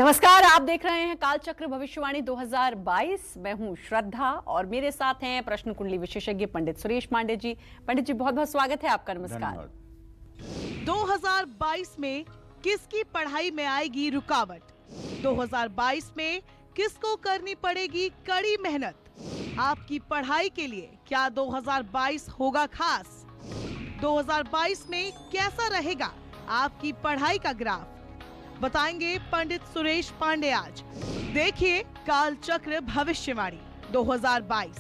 नमस्कार, आप देख रहे हैं कालचक्र भविष्यवाणी 2022। मैं हूं श्रद्धा और मेरे साथ हैं प्रश्न कुंडली विशेषज्ञ पंडित सुरेश पांडे जी। पंडित जी, बहुत बहुत स्वागत है आपका। नमस्कार। 2022 में किसकी पढ़ाई में आएगी रुकावट? 2022 में किसको करनी पड़ेगी कड़ी मेहनत? आपकी पढ़ाई के लिए क्या 2022 होगा खास? 2022 में कैसा रहेगा आपकी पढ़ाई का ग्राफ? बताएंगे पंडित सुरेश पांडे आज। देखिए कालचक्र भविष्यवाणी 2022।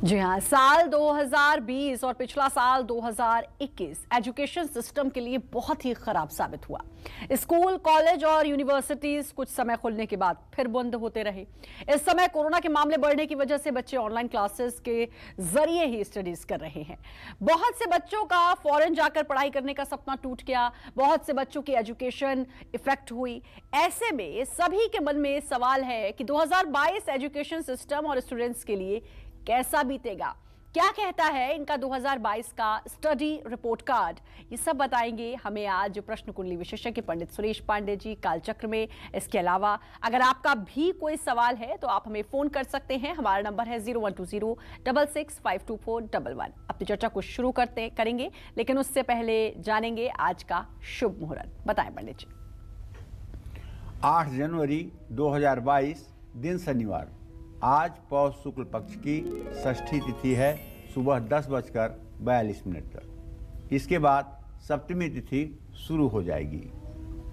जी हाँ, साल 2020 और पिछला साल 2021 एजुकेशन सिस्टम के लिए बहुत ही खराब साबित हुआ। स्कूल, कॉलेज और यूनिवर्सिटीज कुछ समय खुलने के बाद फिर बंद होते रहे। इस समय कोरोना के मामले बढ़ने की वजह से बच्चे ऑनलाइन क्लासेस के जरिए ही स्टडीज कर रहे हैं। बहुत से बच्चों का फॉरेन जाकर पढ़ाई करने का सपना टूट गया। बहुत से बच्चों की एजुकेशन इफेक्ट हुई। ऐसे में सभी के मन में सवाल है कि 2022 एजुकेशन सिस्टम और स्टूडेंट्स के लिए कैसा बीतेगा। क्या कहता है इनका 2022 का स्टडी रिपोर्ट कार्ड? ये सब बताएंगे हमें आज प्रश्न कुंडली विशेषज्ञ पंडित सुरेश पांडे जी कालचक्र में। इसके अलावा अगर आपका भी कोई सवाल है तो आप हमें फोन कर सकते हैं। हमारा नंबर है 012066524111। अपनी चर्चा को शुरू करेंगे, लेकिन उससे पहले जानेंगे आज का शुभ मुहूर्त। बताएं पंडित जी। 8 जनवरी 2022 दिन शनिवार। आज पौष शुक्ल पक्ष की षष्ठी तिथि है, सुबह 10:42 तक। इसके बाद सप्तमी तिथि शुरू हो जाएगी।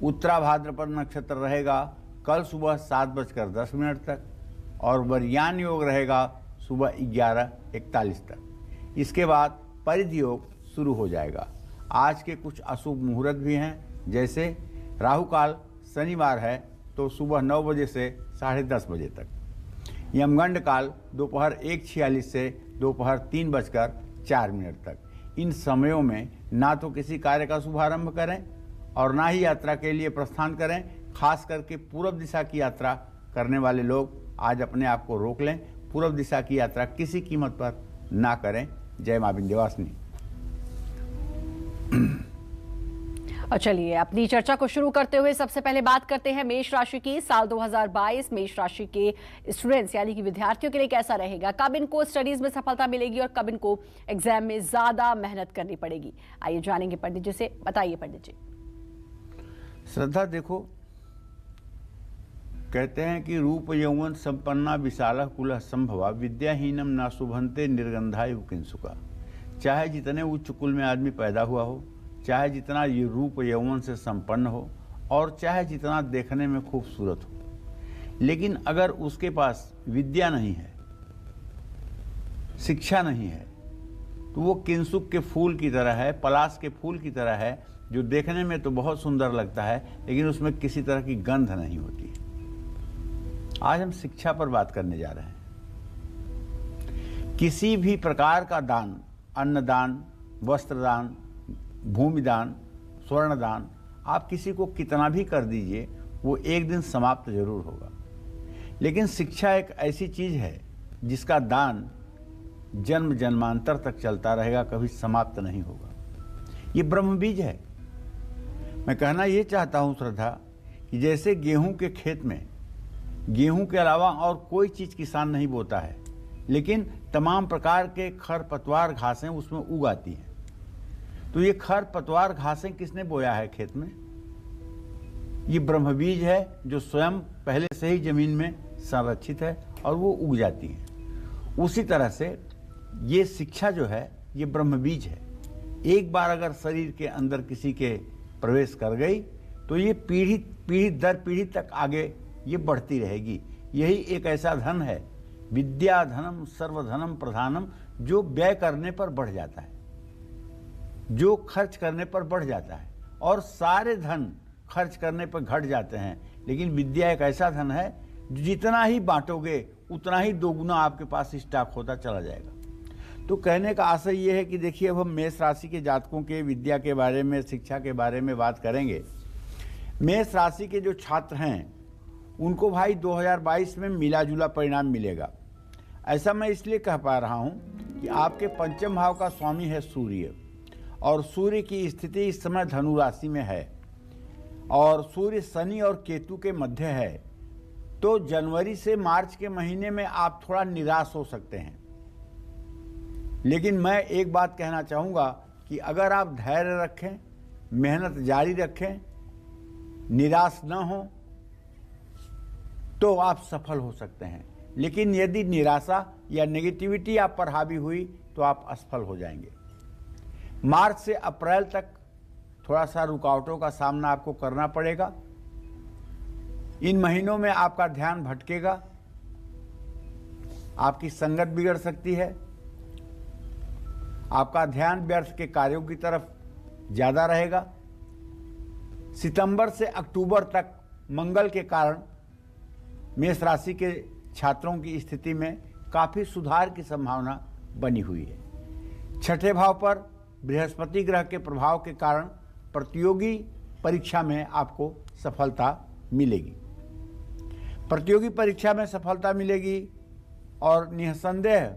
उत्तरा भाद्रपद नक्षत्र रहेगा कल सुबह 7:10 तक और वरयान योग रहेगा सुबह 11:41 तक। इसके बाद परिध योग शुरू हो जाएगा। आज के कुछ अशुभ मुहूर्त भी हैं, जैसे राहु काल शनिवार है तो सुबह 9 बजे से 10:30 बजे तक। यमगंड काल दोपहर 1:46 से दोपहर 3:04 तक। इन समयों में ना तो किसी कार्य का शुभारंभ करें और ना ही यात्रा के लिए प्रस्थान करें। खास करके पूर्व दिशा की यात्रा करने वाले लोग आज अपने आप को रोक लें। पूर्व दिशा की यात्रा किसी कीमत पर ना करें। जय मां विंध्यवासिनी। और चलिए अपनी चर्चा को शुरू करते हुए सबसे पहले बात करते हैं मेष राशि की। साल 2022 मेष राशि के स्टूडेंट्स यानी कि विद्यार्थियों के लिए कैसा रहेगा? कब इनको स्टडीज में सफलता मिलेगी और कब इनको एग्जाम में ज्यादा मेहनत करनी पड़ेगी? आइए जानेंगे पंडित जी से। बताइए पंडित जी। श्रद्धा, देखो, कहते हैं कि रूप यौवन संपन्ना विशाला कुल संभवा विद्याहीनम ना शुभंते निर्गंधा किंसुका। चाहे जितने उच्च कुल में आदमी पैदा हुआ हो, चाहे जितना ये रूप यौवन से संपन्न हो और चाहे जितना देखने में खूबसूरत हो, लेकिन अगर उसके पास विद्या नहीं है, शिक्षा नहीं है, तो वो किंसुक के फूल की तरह है, पलाश के फूल की तरह है, जो देखने में तो बहुत सुंदर लगता है लेकिन उसमें किसी तरह की गंध नहीं होती। आज हम शिक्षा पर बात करने जा रहे हैं। किसी भी प्रकार का दान, अन्नदान, वस्त्रदान, भूमिदान, स्वर्णदान, आप किसी को कितना भी कर दीजिए वो एक दिन समाप्त जरूर होगा। लेकिन शिक्षा एक ऐसी चीज है जिसका दान जन्म जन्मांतर तक चलता रहेगा, कभी समाप्त नहीं होगा। ये ब्रह्म बीज है। मैं कहना ये चाहता हूँ श्रद्धा कि जैसे गेहूं के खेत में गेहूं के अलावा और कोई चीज किसान नहीं बोता है, लेकिन तमाम प्रकार के खरपतवार घासें उसमें उग आती हैं। तो ये खरपतवार घासें किसने बोया है खेत में? ये ब्रह्म बीज है जो स्वयं पहले से ही जमीन में संरक्षित है और वो उग जाती है। उसी तरह से ये शिक्षा जो है ये ब्रह्म बीज है। एक बार अगर शरीर के अंदर किसी के प्रवेश कर गई तो ये पीढ़ी दर पीढ़ी तक आगे ये बढ़ती रहेगी। यही एक ऐसा धन है, विद्या धनम सर्वधनम प्रधानम, जो व्यय करने पर बढ़ जाता है, जो खर्च करने पर बढ़ जाता है, और सारे धन खर्च करने पर घट जाते हैं। लेकिन विद्या एक ऐसा धन है जो जितना ही बांटोगे उतना ही दोगुना आपके पास स्टॉक होता चला जाएगा। तो कहने का आशय ये है कि देखिए, अब हम मेष राशि के जातकों के विद्या के बारे में, शिक्षा के बारे में बात करेंगे। मेष राशि के जो छात्र हैं उनको भाई 2022 में मिला जुला परिणाम मिलेगा। ऐसा मैं इसलिए कह पा रहा हूँ कि आपके पंचम भाव का स्वामी है सूर्य, और सूर्य की स्थिति इस समय धनु राशि में है। और सूर्य शनि और केतु के मध्य है, तो जनवरी से मार्च के महीने में आप थोड़ा निराश हो सकते हैं। लेकिन मैं एक बात कहना चाहूँगा कि अगर आप धैर्य रखें, मेहनत जारी रखें, निराश न हो, तो आप सफल हो सकते हैं। लेकिन यदि निराशा या नेगेटिविटी आप पर हावी हुई तो आप असफल हो जाएंगे। मार्च से अप्रैल तक थोड़ा सा रुकावटों का सामना आपको करना पड़ेगा। इन महीनों में आपका ध्यान भटकेगा, आपकी संगत बिगड़ सकती है, आपका ध्यान व्यर्थ के कार्यों की तरफ ज्यादा रहेगा। सितंबर से अक्टूबर तक मंगल के कारण मेष राशि के छात्रों की स्थिति में काफी सुधार की संभावना बनी हुई है। छठे भाव पर बृहस्पति ग्रह के प्रभाव के कारण प्रतियोगी परीक्षा में आपको सफलता मिलेगी। प्रतियोगी परीक्षा में सफलता मिलेगी और निसंदेह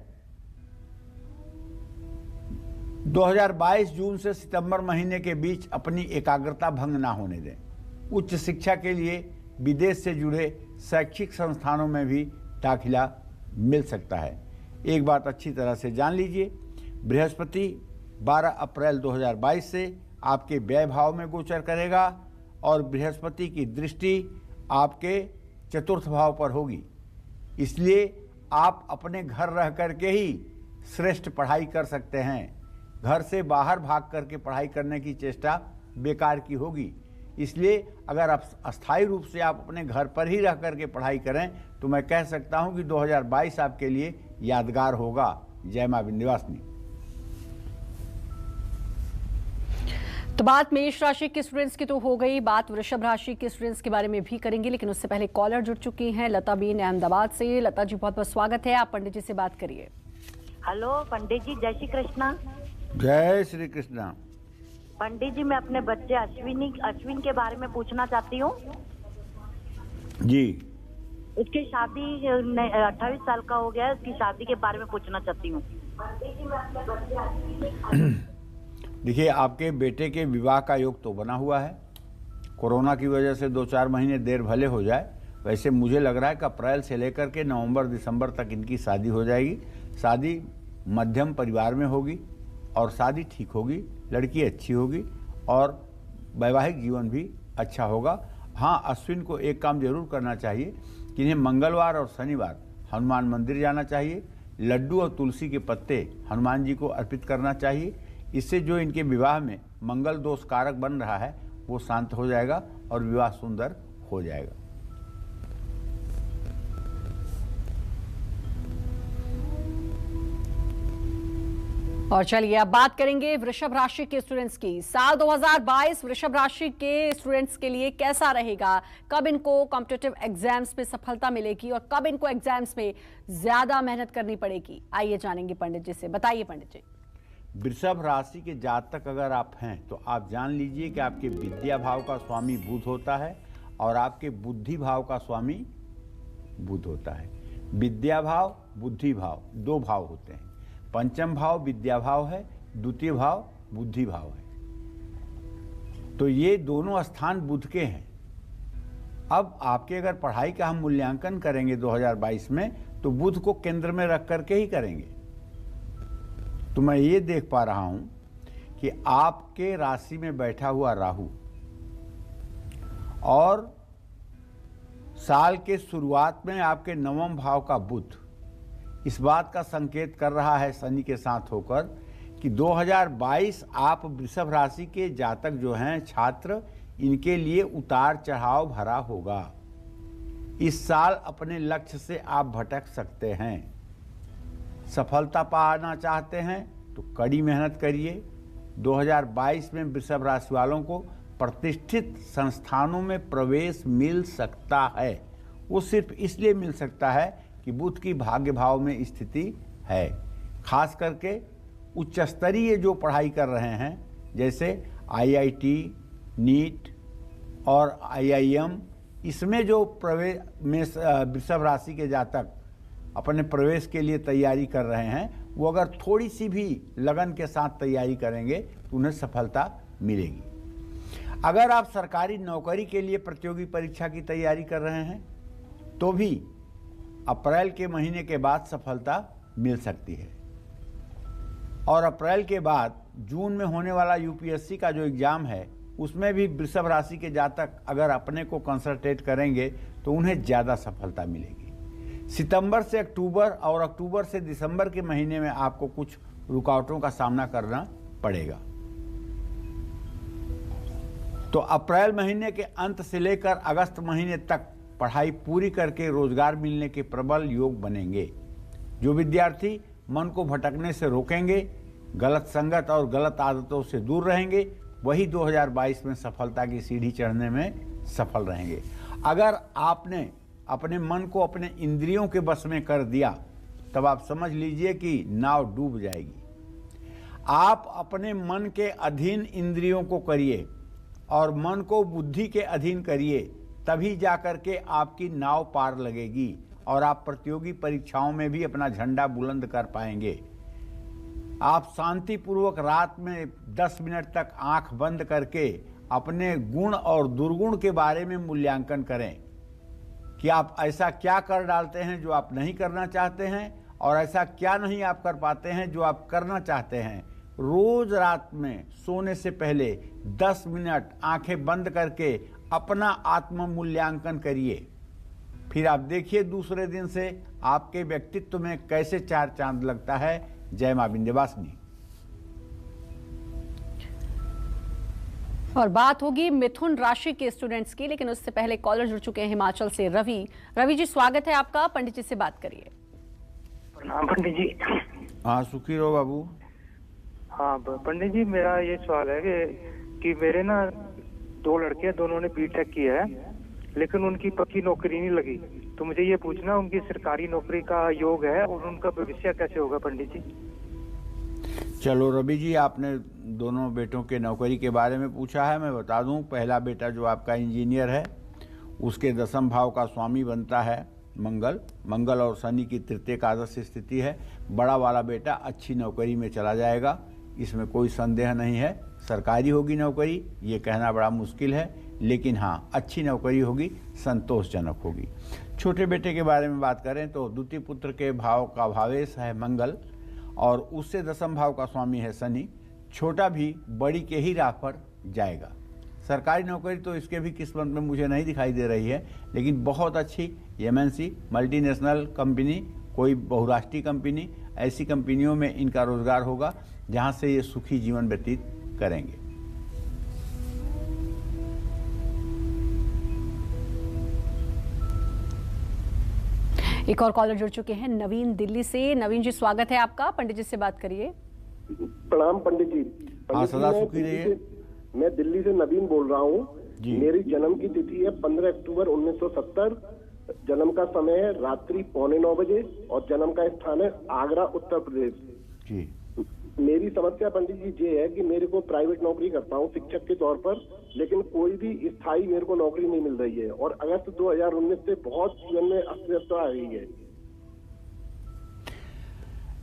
2022 जून से सितंबर महीने के बीच अपनी एकाग्रता भंग ना होने दें। उच्च शिक्षा के लिए विदेश से जुड़े शैक्षिक संस्थानों में भी दाखिला मिल सकता है। एक बात अच्छी तरह से जान लीजिए, बृहस्पति 12 अप्रैल 2022 से आपके व्यय भाव में गोचर करेगा और बृहस्पति की दृष्टि आपके चतुर्थ भाव पर होगी। इसलिए आप अपने घर रह करके ही श्रेष्ठ पढ़ाई कर सकते हैं। घर से बाहर भाग करके पढ़ाई करने की चेष्टा बेकार की होगी। इसलिए अगर आप अस्थायी रूप से आप अपने घर पर ही रह करके पढ़ाई करें तो मैं कह सकता हूं कि 2022 आपके लिए यादगार होगा। जय मां विंध्यवासिनी। तो बात मेष राशि के स्टूडेंट्स की तो हो गई, बात वृषभ राशि के स्टूडेंट्स के बारे में भी करेंगे, लेकिन उससे पहले कॉलर जुड़ चुकी हैं लता बीन अहमदाबाद से। लता जी, बहुत बहुत स्वागत है, आप पंडित जी से बात करिए। हेलो पंडित जी, जय श्री कृष्णा। जय श्री कृष्णा। पंडित जी, मैं अपने बच्चे अश्विन के बारे में पूछना चाहती हूँ जी। उसकी शादी 28 साल का हो गया है, उसकी शादी के बारे में पूछना चाहती हूँ। देखिए, आपके बेटे के विवाह का योग तो बना हुआ है। कोरोना की वजह से 2-4 महीने देर भले हो जाए, वैसे मुझे लग रहा है कि अप्रैल से लेकर के नवंबर दिसंबर तक इनकी शादी हो जाएगी। शादी मध्यम परिवार में होगी और शादी ठीक होगी, लड़की अच्छी होगी और वैवाहिक जीवन भी अच्छा होगा। हाँ, अश्विन को एक काम जरूर करना चाहिए कि इन्हें मंगलवार और शनिवार हनुमान मंदिर जाना चाहिए, लड्डू और तुलसी के पत्ते हनुमान जी को अर्पित करना चाहिए। इससे जो इनके विवाह में मंगल दोष कारक बन रहा है वो शांत हो जाएगा और विवाह सुंदर हो जाएगा। और चलिए अब बात करेंगे वृषभ राशि के स्टूडेंट्स की। साल 2022 वृषभ राशि के स्टूडेंट्स के लिए कैसा रहेगा? कब इनको कॉम्पिटिटिव एग्जाम्स में सफलता मिलेगी और कब इनको एग्जाम्स में ज्यादा मेहनत करनी पड़ेगी? आइए जानेंगे पंडित जी से। बताइए पंडित जी। वृषभ राशि के जातक अगर आप हैं तो आप जान लीजिए कि आपके विद्या भाव का स्वामी बुध होता है और आपके बुद्धि भाव का स्वामी बुध होता है। विद्या भाव, बुद्धि भाव, 2 भाव होते हैं। पंचम भाव विद्या भाव है, द्वितीय भाव बुद्धि भाव है। तो ये दोनों स्थान बुध के हैं। अब आपके अगर पढ़ाई का हम मूल्यांकन करेंगे 2022 में तो बुध को केंद्र में रख करके ही करेंगे। तो मैं ये देख पा रहा हूं कि आपके राशि में बैठा हुआ राहु और साल के शुरुआत में आपके 9वें भाव का बुध इस बात का संकेत कर रहा है शनि के साथ होकर कि 2022 आप वृषभ राशि के जातक जो हैं छात्र, इनके लिए उतार चढ़ाव भरा होगा। इस साल अपने लक्ष्य से आप भटक सकते हैं। सफलता पाना चाहते हैं तो कड़ी मेहनत करिए। 2022 में वृषभ राशि वालों को प्रतिष्ठित संस्थानों में प्रवेश मिल सकता है। वो सिर्फ इसलिए मिल सकता है कि बुध की भाग्य भाव में स्थिति है। खास करके उच्च स्तरीय जो पढ़ाई कर रहे हैं जैसे IIT, नीट और IIM, इसमें जो प्रवेश में वृषभ राशि के जातक अपने प्रवेश के लिए तैयारी कर रहे हैं, वो अगर थोड़ी सी भी लगन के साथ तैयारी करेंगे तो उन्हें सफलता मिलेगी। अगर आप सरकारी नौकरी के लिए प्रतियोगी परीक्षा की तैयारी कर रहे हैं तो भी अप्रैल के महीने के बाद सफलता मिल सकती है। और अप्रैल के बाद जून में होने वाला यूपीएससी का जो एग्ज़ाम है उसमें भी वृषभ राशि के जातक अगर अपने को कंसंट्रेट करेंगे तो उन्हें ज़्यादा सफलता मिलेगी। सितंबर से अक्टूबर और अक्टूबर से दिसंबर के महीने में आपको कुछ रुकावटों का सामना करना पड़ेगा। तो अप्रैल महीने के अंत से लेकर अगस्त महीने तक पढ़ाई पूरी करके रोजगार मिलने के प्रबल योग बनेंगे। जो विद्यार्थी मन को भटकने से रोकेंगे, गलत संगत और गलत आदतों से दूर रहेंगे, वही 2022 में सफलता की सीढ़ी चढ़ने में सफल रहेंगे। अगर आपने अपने मन को अपने इंद्रियों के बस में कर दिया तब आप समझ लीजिए कि नाव डूब जाएगी। आप अपने मन के अधीन इंद्रियों को करिए और मन को बुद्धि के अधीन करिए, तभी जाकर के आपकी नाव पार लगेगी और आप प्रतियोगी परीक्षाओं में भी अपना झंडा बुलंद कर पाएंगे। आप शांतिपूर्वक रात में 10 मिनट तक आंख बंद करके अपने गुण और दुर्गुण के बारे में मूल्यांकन करें कि आप ऐसा क्या कर डालते हैं जो आप नहीं करना चाहते हैं और ऐसा क्या नहीं आप कर पाते हैं जो आप करना चाहते हैं। रोज रात में सोने से पहले 10 मिनट आंखें बंद करके अपना आत्म मूल्यांकन करिए। फिर आप देखिए दूसरे दिन से आपके व्यक्तित्व में कैसे चार चांद लगता है। जय मां विंध्यवासिनी। और बात होगी मिथुन राशि के स्टूडेंट्स की, लेकिन उससे पहले कॉलर जुड़ चुके हैं हिमाचल से रवि। रवि जी स्वागत है आपका, पंडित जी से बात करिए। प्रणाम पंडित जी। हाँ सुखी रहो बाबू। हाँ पंडित जी, मेरा ये सवाल है कि मेरे ना 2 लड़के, दोनों ने बीटेक किया है लेकिन उनकी पक्की नौकरी नहीं लगी, तो मुझे ये पूछना उनकी सरकारी नौकरी का योग है और उनका भविष्य कैसे होगा पंडित जी। चलो रवि जी, आपने दोनों बेटों के नौकरी के बारे में पूछा है। मैं बता दूं, पहला बेटा जो आपका इंजीनियर है उसके 10वें भाव का स्वामी बनता है मंगल और शनि की तृतीय एकादश स्थिति है। बड़ा वाला बेटा अच्छी नौकरी में चला जाएगा, इसमें कोई संदेह नहीं है। सरकारी होगी नौकरी ये कहना बड़ा मुश्किल है, लेकिन हाँ अच्छी नौकरी होगी, संतोषजनक होगी। छोटे बेटे के बारे में बात करें तो द्वितीय पुत्र के भाव का भावेश है मंगल और उससे 10वें भाव का स्वामी है शनि। छोटा भी बड़ी के ही राह पर जाएगा। सरकारी नौकरी तो इसके भी किस्मत में मुझे नहीं दिखाई दे रही है, लेकिन बहुत अच्छी एमएनसी मल्टीनेशनल कंपनी, कोई बहुराष्ट्रीय कंपनी, ऐसी कंपनियों में इनका रोजगार होगा जहां से ये सुखी जीवन व्यतीत करेंगे। एक और कॉलर जुड़ चुके हैं नवीन दिल्ली से। नवीन जी स्वागत है आपका, पंडित जी से बात करिए। प्रणाम पंडित जी। हाँ सदा सुखी रहिए। मैं दिल्ली से नवीन बोल रहा हूँ। मेरी जन्म की तिथि है 15 अक्टूबर 1970। जन्म का समय है रात्रि 8:45 बजे और जन्म का स्थान है आगरा उत्तर प्रदेश जी। मेरी समस्या पंडित जी ये है कि मेरे को प्राइवेट नौकरी करता हूँ शिक्षक के तौर पर, लेकिन कोई भी स्थायी मेरे को नौकरी नहीं मिल रही है और अगस्त 2019 से बहुत जीवन में अस्वस्थता आ गई है।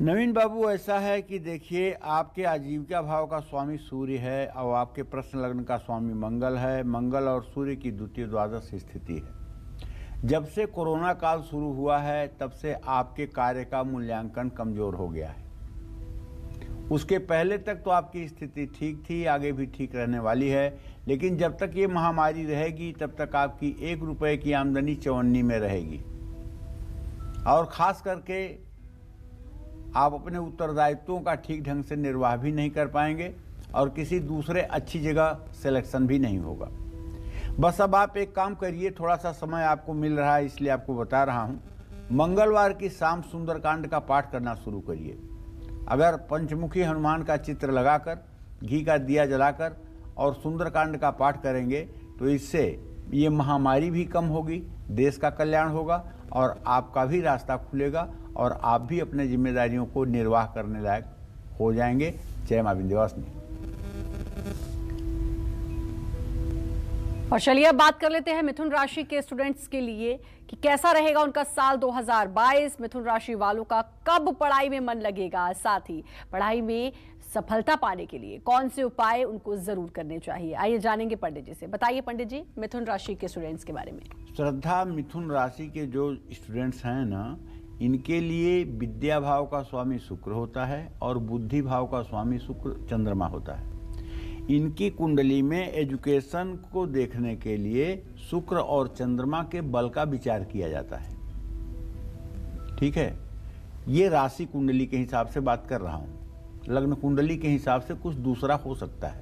नवीन बाबू, ऐसा है कि देखिए, आपके आजीविका भाव का स्वामी सूर्य है और आपके प्रश्न लग्न का स्वामी मंगल है। मंगल और सूर्य की द्वितीय द्वादश स्थिति है। जब से कोरोना काल शुरू हुआ है तब से आपके कार्य का मूल्यांकन कमजोर हो गया है। उसके पहले तक तो आपकी स्थिति ठीक थी, आगे भी ठीक रहने वाली है, लेकिन जब तक ये महामारी रहेगी तब तक आपकी 1 रुपए की आमदनी चौवन्नी में रहेगी और खास करके आप अपने उत्तरदायित्वों का ठीक ढंग से निर्वाह भी नहीं कर पाएंगे और किसी दूसरे अच्छी जगह सिलेक्शन भी नहीं होगा। बस अब आप एक काम करिए, थोड़ा सा समय आपको मिल रहा है इसलिए आपको बता रहा हूँ। मंगलवार की शाम सुंदरकांड का पाठ करना शुरू करिए। अगर पंचमुखी हनुमान का चित्र लगाकर, घी का दिया जलाकर और सुंदरकांड का पाठ करेंगे तो इससे ये महामारी भी कम होगी, देश का कल्याण होगा और आपका भी रास्ता खुलेगा और आप भी अपने जिम्मेदारियों को निर्वाह करने लायक हो जाएंगे। जय मां विंध्यवासिनी। और चलिए अब बात कर लेते हैं मिथुन राशि के स्टूडेंट्स के लिए कि कैसा रहेगा उनका साल 2022। मिथुन राशि वालों का कब पढ़ाई में मन लगेगा, साथ ही पढ़ाई में सफलता पाने के लिए कौन से उपाय उनको जरूर करने चाहिए, आइए जानेंगे पंडित जी से। बताइए पंडित जी, मिथुन राशि के स्टूडेंट्स के बारे में। श्रद्धा मिथुन राशि के जो स्टूडेंट्स हैं ना, इनके लिए विद्या भाव का स्वामी शुक्र होता है और बुद्धि भाव का स्वामी शुक्र चंद्रमा होता है। इनकी कुंडली में एजुकेशन को देखने के लिए शुक्र और चंद्रमा के बल का विचार किया जाता है। ठीक है, ये राशि कुंडली के हिसाब से बात कर रहा हूँ, लग्न कुंडली के हिसाब से कुछ दूसरा हो सकता है।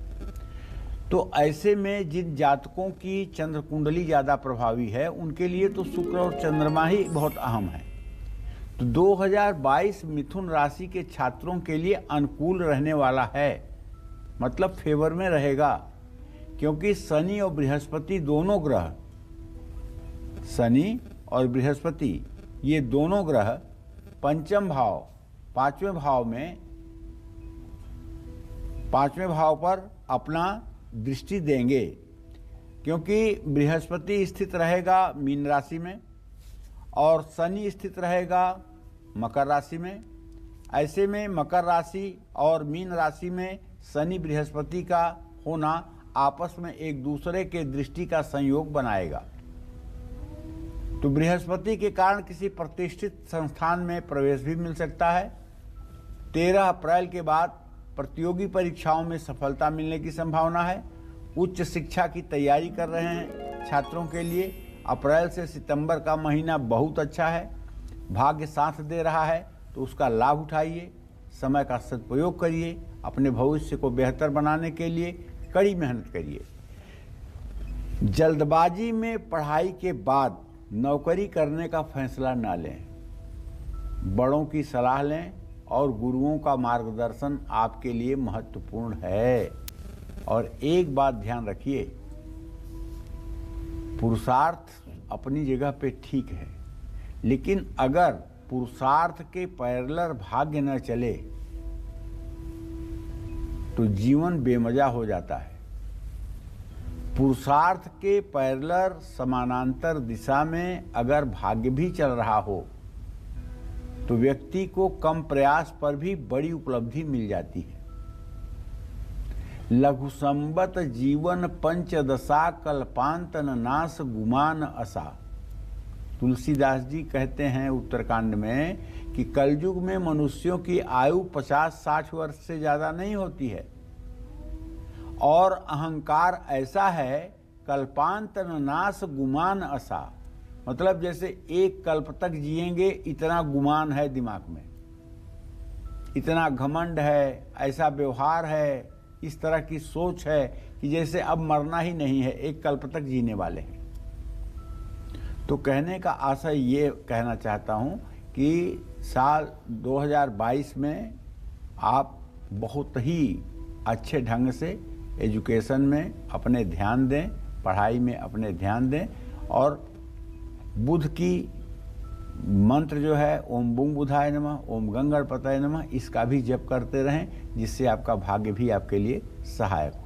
तो ऐसे में जिन जातकों की चंद्र कुंडली ज़्यादा प्रभावी है, उनके लिए तो शुक्र और चंद्रमा ही बहुत अहम है। तो 2022 मिथुन राशि के छात्रों के लिए अनुकूल रहने वाला है, मतलब फेवर में रहेगा, क्योंकि शनि और बृहस्पति दोनों ग्रह, शनि और बृहस्पति ये दोनों ग्रह पंचम भाव, पांचवें भाव पर अपना दृष्टि देंगे, क्योंकि बृहस्पति स्थित रहेगा मीन राशि में और शनि स्थित रहेगा मकर राशि में। ऐसे में मकर राशि और मीन राशि में शनि बृहस्पति का होना आपस में एक दूसरे के दृष्टि का संयोग बनाएगा। तो बृहस्पति के कारण किसी प्रतिष्ठित संस्थान में प्रवेश भी मिल सकता है। 13 अप्रैल के बाद प्रतियोगी परीक्षाओं में सफलता मिलने की संभावना है। उच्च शिक्षा की तैयारी कर रहे हैं छात्रों के लिए अप्रैल से सितंबर का महीना बहुत अच्छा है। भाग्य साथ दे रहा है तो उसका लाभ उठाइए, समय का सदुपयोग करिए, अपने भविष्य को बेहतर बनाने के लिए कड़ी मेहनत करिए। जल्दबाजी में पढ़ाई के बाद नौकरी करने का फैसला ना लें, बड़ों की सलाह लें और गुरुओं का मार्गदर्शन आपके लिए महत्वपूर्ण है। और एक बात ध्यान रखिए, पुरुषार्थ अपनी जगह पे ठीक है, लेकिन अगर पुरुषार्थ के पैरेलल भाग्य न चले तो जीवन बेमजा हो जाता है। पुरुषार्थ के पैरेलल समानांतर दिशा में अगर भाग्य भी चल रहा हो तो व्यक्ति को कम प्रयास पर भी बड़ी उपलब्धि मिल जाती है। लघु संबत जीवन पंचदशा कल्पांतन नाश गुमान असा। तुलसीदास जी कहते हैं उत्तरकांड में कि कलयुग में मनुष्यों की आयु 50-60 वर्ष से ज्यादा नहीं होती है और अहंकार ऐसा है कल्पांतन नाश गुमान असा, मतलब जैसे एक कल्प तक जिएंगे इतना गुमान है दिमाग में, इतना घमंड है, ऐसा व्यवहार है, इस तरह की सोच है कि जैसे अब मरना ही नहीं है, एक कल्प तक जीने वाले हैं। तो कहने का आशय ये कहना चाहता हूँ कि साल 2022 में आप बहुत ही अच्छे ढंग से एजुकेशन में अपने ध्यान दें, पढ़ाई में अपने ध्यान दें और बुध की मंत्र जो है ओम बुंग बुधाय नमः, ओम गंगणपतये नमः, इसका भी जप करते रहें, जिससे आपका भाग्य भी आपके लिए सहायक हो।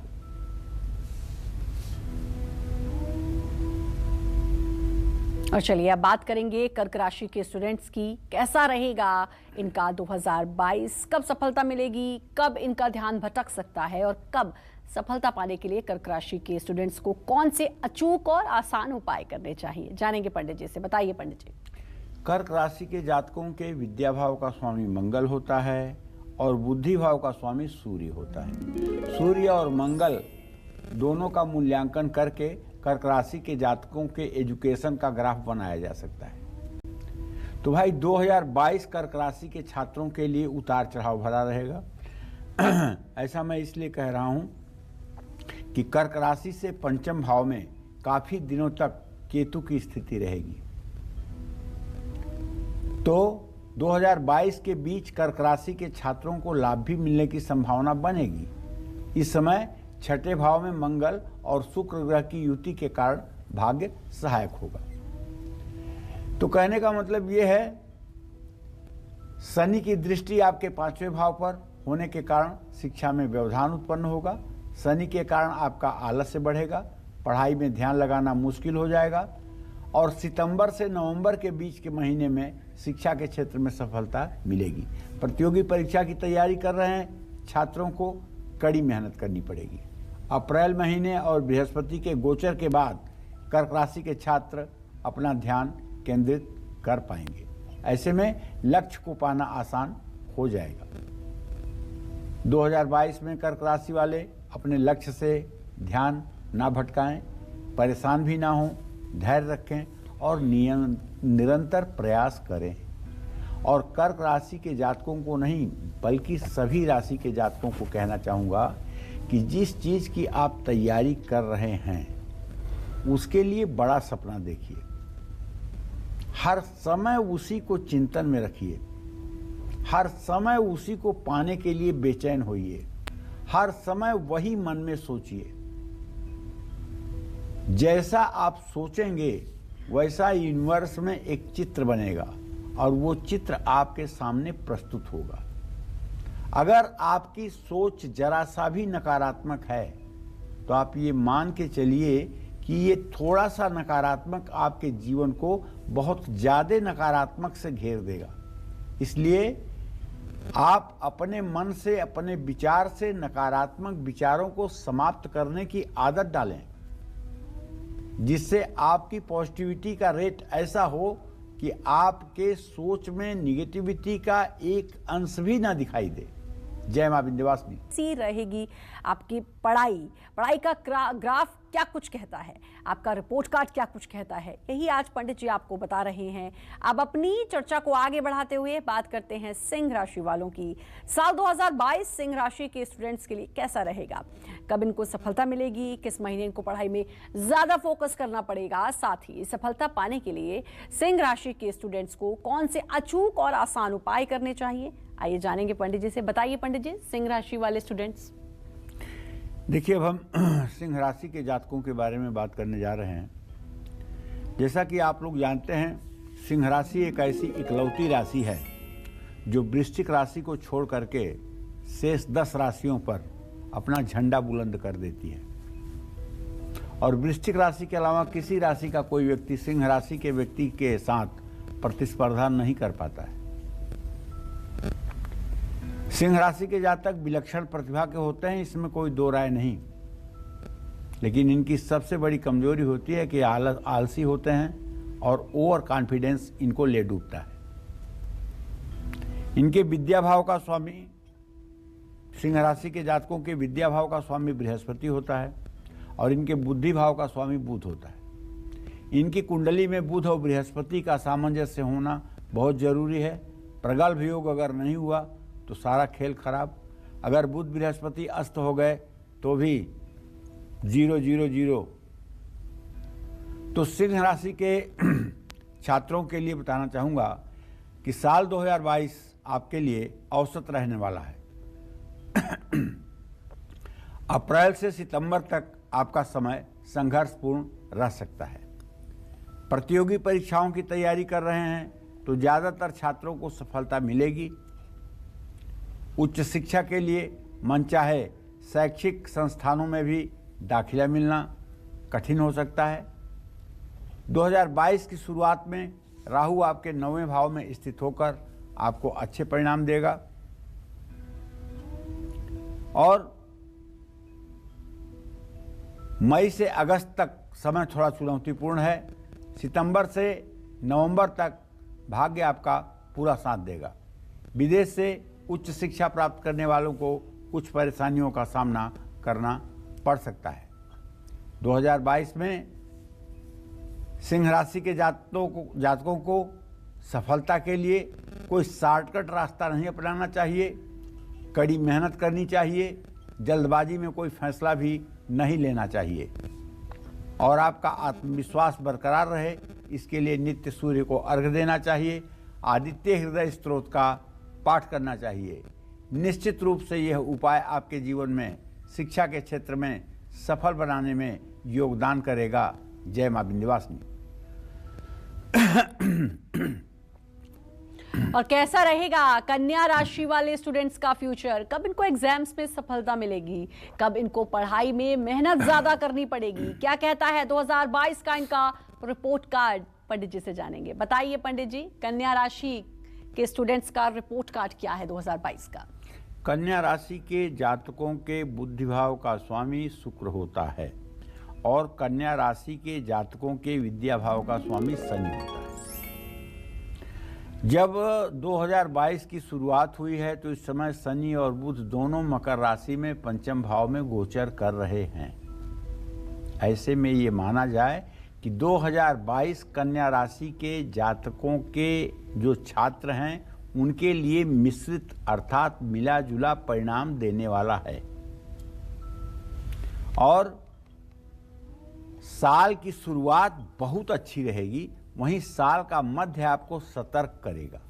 और चलिए अब बात करेंगे कर्क राशि के स्टूडेंट्स की, कैसा रहेगा इनका 2022, कब सफलता मिलेगी, कब इनका ध्यान भटक सकता है और कब सफलता पाने के लिए कर्क राशि के स्टूडेंट्स को कौन से अचूक और आसान उपाय करने चाहिए, जानेंगे पंडित जी से। बताइए पंडित जी। कर्क राशि के जातकों के विद्या भाव का स्वामी मंगल होता है और बुद्धि भाव का स्वामी सूर्य होता है। सूर्य और मंगल दोनों का मूल्यांकन करके कर्क राशि के जातकों के एजुकेशन का ग्राफ बनाया जा सकता है। तो भाई 2022 कर्क राशि के छात्रों के लिए उतार चढ़ाव भरा रहेगा। ऐसा मैं इसलिए कह रहा हूं कि कर्क राशि से पंचम भाव में काफी दिनों तक केतु की स्थिति रहेगी। तो 2022 के बीच कर्क राशि के छात्रों को लाभ भी मिलने की संभावना बनेगी। इस समय छठे भाव में मंगल और शुक्र ग्रह की युति के कारण भाग्य सहायक होगा। तो कहने का मतलब यह है, शनि की दृष्टि आपके 5वें भाव पर होने के कारण शिक्षा में व्यवधान उत्पन्न होगा। शनि के कारण आपका आलस्य बढ़ेगा, पढ़ाई में ध्यान लगाना मुश्किल हो जाएगा और सितंबर से नवंबर के बीच के महीने में शिक्षा के क्षेत्र में सफलता मिलेगी। प्रतियोगी परीक्षा की तैयारी कर रहे हैं छात्रों को कड़ी मेहनत करनी पड़ेगी। अप्रैल महीने और बृहस्पति के गोचर के बाद कर्क राशि के छात्र अपना ध्यान केंद्रित कर पाएंगे। ऐसे में लक्ष्य को पाना आसान हो जाएगा। 2022 में कर्क राशि वाले अपने लक्ष्य से ध्यान ना भटकाएं, परेशान भी ना हों, धैर्य रखें और निरंतर प्रयास करें। और कर्क राशि के जातकों को नहीं बल्कि सभी राशि के जातकों को कहना चाहूँगा कि जिस चीज़ की आप तैयारी कर रहे हैं उसके लिए बड़ा सपना देखिए, हर समय उसी को चिंतन में रखिए, हर समय उसी को पाने के लिए बेचैन होइए, हर समय वही मन में सोचिए। जैसा आप सोचेंगे वैसा यूनिवर्स में एक चित्र बनेगा और वो चित्र आपके सामने प्रस्तुत होगा। अगर आपकी सोच जरा सा भी नकारात्मक है तो आप ये मान के चलिए कि ये थोड़ा सा नकारात्मक आपके जीवन को बहुत ज़्यादा नकारात्मक से घेर देगा। इसलिए आप अपने मन से, अपने विचार से नकारात्मक विचारों को समाप्त करने की आदत डालें, जिससे आपकी पॉजिटिविटी का रेट ऐसा हो कि आपके सोच में निगेटिविटी का एक अंश भी ना दिखाई दे। जय मां विंध्यवासिनी। सी रहेगी आपकी पढ़ाई का ग्राफ क्या कुछ कहता है, आपका रिपोर्ट कार्ड क्या कुछ कहता है, यही आज पंडित जी आपको बता रहे हैं। अब अपनी चर्चा को आगे बढ़ाते हुए बात करते हैं सिंह राशि वालों की। साल 2022 सिंह राशि के स्टूडेंट्स के लिए कैसा रहेगा, कब इनको सफलता मिलेगी, किस महीने इनको पढ़ाई में ज्यादा फोकस करना पड़ेगा, साथ ही सफलता पाने के लिए सिंह राशि के स्टूडेंट्स को कौन से अचूक और आसान उपाय करने चाहिए, आइए जानेंगे पंडित जी से। बताइए पंडित जी, सिंह राशि वाले स्टूडेंट्स। देखिए, अब हम सिंह राशि के जातकों के बारे में बात करने जा रहे हैं। जैसा कि आप लोग जानते हैं, सिंह राशि एक ऐसी इकलौती राशि है जो वृश्चिक राशि को छोड़ करके शेष 10 राशियों पर अपना झंडा बुलंद कर देती है। और वृश्चिक राशि के अलावा किसी राशि का कोई व्यक्ति सिंह राशि के व्यक्ति के साथ प्रतिस्पर्धा नहीं कर पाता है। सिंह राशि के जातक विलक्षण प्रतिभा के होते हैं, इसमें कोई दो राय नहीं, लेकिन इनकी सबसे बड़ी कमजोरी होती है कि आलसी होते हैं और ओवर कॉन्फिडेंस इनको ले डूबता है। इनके विद्या भाव का स्वामी, सिंह राशि के जातकों के विद्या भाव का स्वामी बृहस्पति होता है और इनके बुद्धि भाव का स्वामी बुध होता है। इनकी कुंडली में बुध और बृहस्पति का सामंजस्य होना बहुत जरूरी है। प्रगल्भ योग अगर नहीं हुआ तो सारा खेल खराब। अगर बुध बृहस्पति अस्त हो गए तो भी 0-0-0। तो सिंह राशि के छात्रों के लिए बताना चाहूँगा कि साल 2022 आपके लिए औसत रहने वाला है। अप्रैल से सितंबर तक आपका समय संघर्षपूर्ण रह सकता है। प्रतियोगी परीक्षाओं की तैयारी कर रहे हैं तो ज़्यादातर छात्रों को सफलता मिलेगी। उच्च शिक्षा के लिए मनचाहे शैक्षिक संस्थानों में भी दाखिला मिलना कठिन हो सकता है। 2022 की शुरुआत में राहु आपके 9वें भाव में स्थित होकर आपको अच्छे परिणाम देगा और मई से अगस्त तक समय थोड़ा चुनौतीपूर्ण है। सितंबर से नवंबर तक भाग्य आपका पूरा साथ देगा। विदेश से उच्च शिक्षा प्राप्त करने वालों को कुछ परेशानियों का सामना करना पड़ सकता है। 2022 में सिंह राशि के जातकों को सफलता के लिए कोई शॉर्टकट रास्ता नहीं अपनाना चाहिए, कड़ी मेहनत करनी चाहिए, जल्दबाजी में कोई फैसला भी नहीं लेना चाहिए और आपका आत्मविश्वास बरकरार रहे इसके लिए नित्य सूर्य को अर्घ्य देना चाहिए, आदित्य हृदय स्तोत्र का पाठ करना चाहिए। निश्चित रूप से यह उपाय आपके जीवन में शिक्षा के क्षेत्र में सफल बनाने में योगदान करेगा। जय मां विंध्यवासिनी। और कैसा रहेगा कन्या राशि वाले स्टूडेंट्स का फ्यूचर, कब इनको एग्जाम्स में सफलता मिलेगी, कब इनको पढ़ाई में मेहनत ज्यादा करनी पड़ेगी, क्या कहता है 2022 का इनका रिपोर्ट कार्ड, पंडित जी से जानेंगे। बताइए पंडित जी, कन्या राशि के स्टूडेंट्स का रिपोर्ट कार्ड क्या है 2022 का? कन्या राशि के जातकों के बुद्धि भाव का स्वामी शुक्र होता है और कन्या राशि के जातकों के विद्या भाव का स्वामी शनि होता है। जब 2022 की शुरुआत हुई है तो इस समय शनि और बुध दोनों मकर राशि में पंचम भाव में गोचर कर रहे हैं। ऐसे में ये माना जाए कि 2022 कन्या राशि के जातकों के जो छात्र हैं उनके लिए मिश्रित अर्थात मिला जुला परिणाम देने वाला है और साल की शुरुआत बहुत अच्छी रहेगी। वहीं साल का मध्य आपको सतर्क करेगा।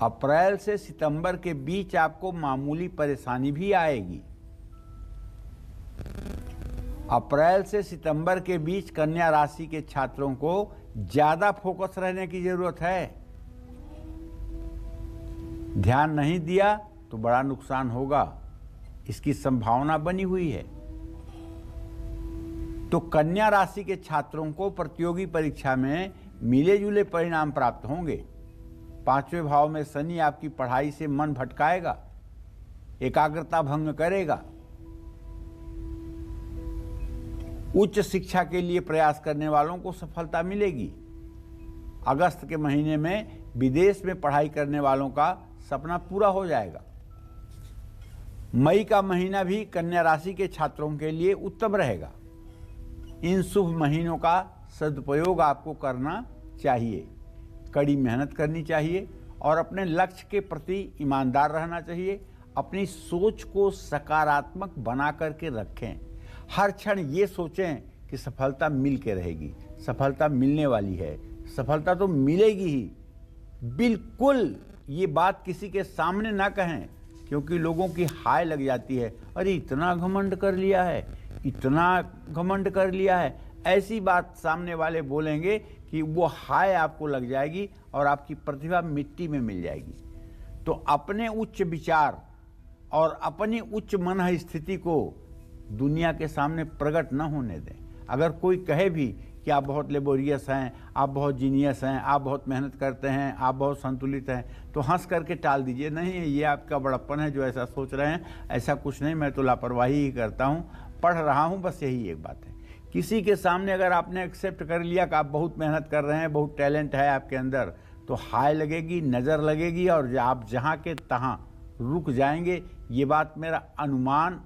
अप्रैल से सितंबर के बीच आपको मामूली परेशानी भी आएगी। अप्रैल से सितंबर के बीच कन्या राशि के छात्रों को ज्यादा फोकस रहने की जरूरत है। ध्यान नहीं दिया तो बड़ा नुकसान होगा, इसकी संभावना बनी हुई है। तो कन्या राशि के छात्रों को प्रतियोगी परीक्षा में मिले जुले परिणाम प्राप्त होंगे। 5वें भाव में शनि आपकी पढ़ाई से मन भटकाएगा, एकाग्रता भंग करेगा। उच्च शिक्षा के लिए प्रयास करने वालों को सफलता मिलेगी। अगस्त के महीने में विदेश में पढ़ाई करने वालों का सपना पूरा हो जाएगा। मई का महीना भी कन्या राशि के छात्रों के लिए उत्तम रहेगा। इन शुभ महीनों का सदुपयोग आपको करना चाहिए, कड़ी मेहनत करनी चाहिए और अपने लक्ष्य के प्रति ईमानदार रहना चाहिए। अपनी सोच को सकारात्मक बना करके रखें। हर क्षण ये सोचें कि सफलता मिल के रहेगी, सफलता मिलने वाली है, सफलता तो मिलेगी ही। बिल्कुल ये बात किसी के सामने ना कहें, क्योंकि लोगों की हाय लग जाती है, अरे इतना घमंड कर लिया है, इतना घमंड कर लिया है। ऐसी बात सामने वाले बोलेंगे कि वो हाय आपको लग जाएगी और आपकी प्रतिभा मिट्टी में मिल जाएगी। तो अपने उच्च विचार और अपनी उच्च मन स्थिति को दुनिया के सामने प्रकट न होने दें। अगर कोई कहे भी कि आप बहुत लेबोरियस हैं, आप बहुत जीनियस हैं, आप बहुत मेहनत करते हैं, आप बहुत संतुलित हैं, तो हंस करके टाल दीजिए, नहीं ये आपका बड़प्पन है जो ऐसा सोच रहे हैं, ऐसा कुछ नहीं, मैं तो लापरवाही ही करता हूँ, पढ़ रहा हूँ, बस यही एक बात है। किसी के सामने अगर आपने एक्सेप्ट कर लिया कि आप बहुत मेहनत कर रहे हैं, बहुत टैलेंट है आपके अंदर, तो हाय लगेगी, नज़र लगेगी और आप जहाँ के तहाँ रुक जाएंगे। ये बात मेरा अनुमान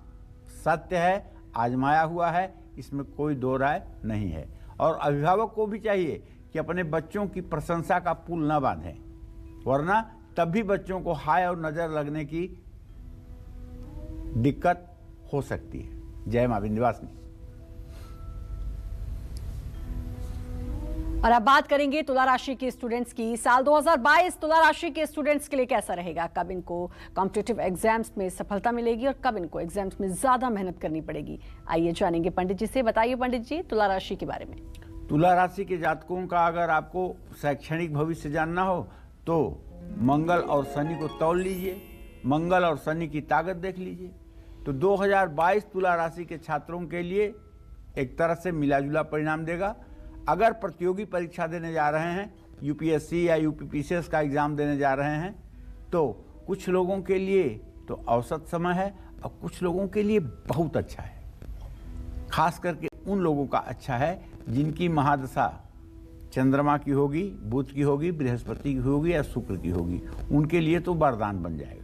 सत्य है, आजमाया हुआ है, इसमें कोई दो राय नहीं है। और अभिभावक को भी चाहिए कि अपने बच्चों की प्रशंसा का पुल न बांधें, वरना तब भी बच्चों को हाय और नज़र लगने की दिक्कत हो सकती है। जय मां विंध्यवासिनी। और अब बात करेंगे तुला राशि के स्टूडेंट्स की। साल 2022 तुला राशि के स्टूडेंट्स के लिए कैसा रहेगा? कब इनको कॉम्पिटिटिव एग्जाम्स में सफलता मिलेगी और कब इनको एग्जाम्स में ज्यादा मेहनत करनी पड़ेगी? आइए जानेंगे पंडित जी से। बताइए पंडित जी, तुला राशि के बारे में। तुला राशि के जातकों का अगर आपको शैक्षणिक भविष्य जानना हो तो मंगल और शनि को तौल लीजिए, मंगल और शनि की ताकत देख लीजिए। तो 2022 तुला राशि के छात्रों के लिए एक तरह से मिला जुला परिणाम देगा। अगर प्रतियोगी परीक्षा देने जा रहे हैं, यूपीएससी या यूपीपीसीएस का एग्ज़ाम देने जा रहे हैं, तो कुछ लोगों के लिए तो औसत समय है और कुछ लोगों के लिए बहुत अच्छा है। खास करके उन लोगों का अच्छा है जिनकी महादशा चंद्रमा की होगी, बुध की होगी, बृहस्पति की होगी या शुक्र की होगी, उनके लिए तो वरदान बन जाएगा।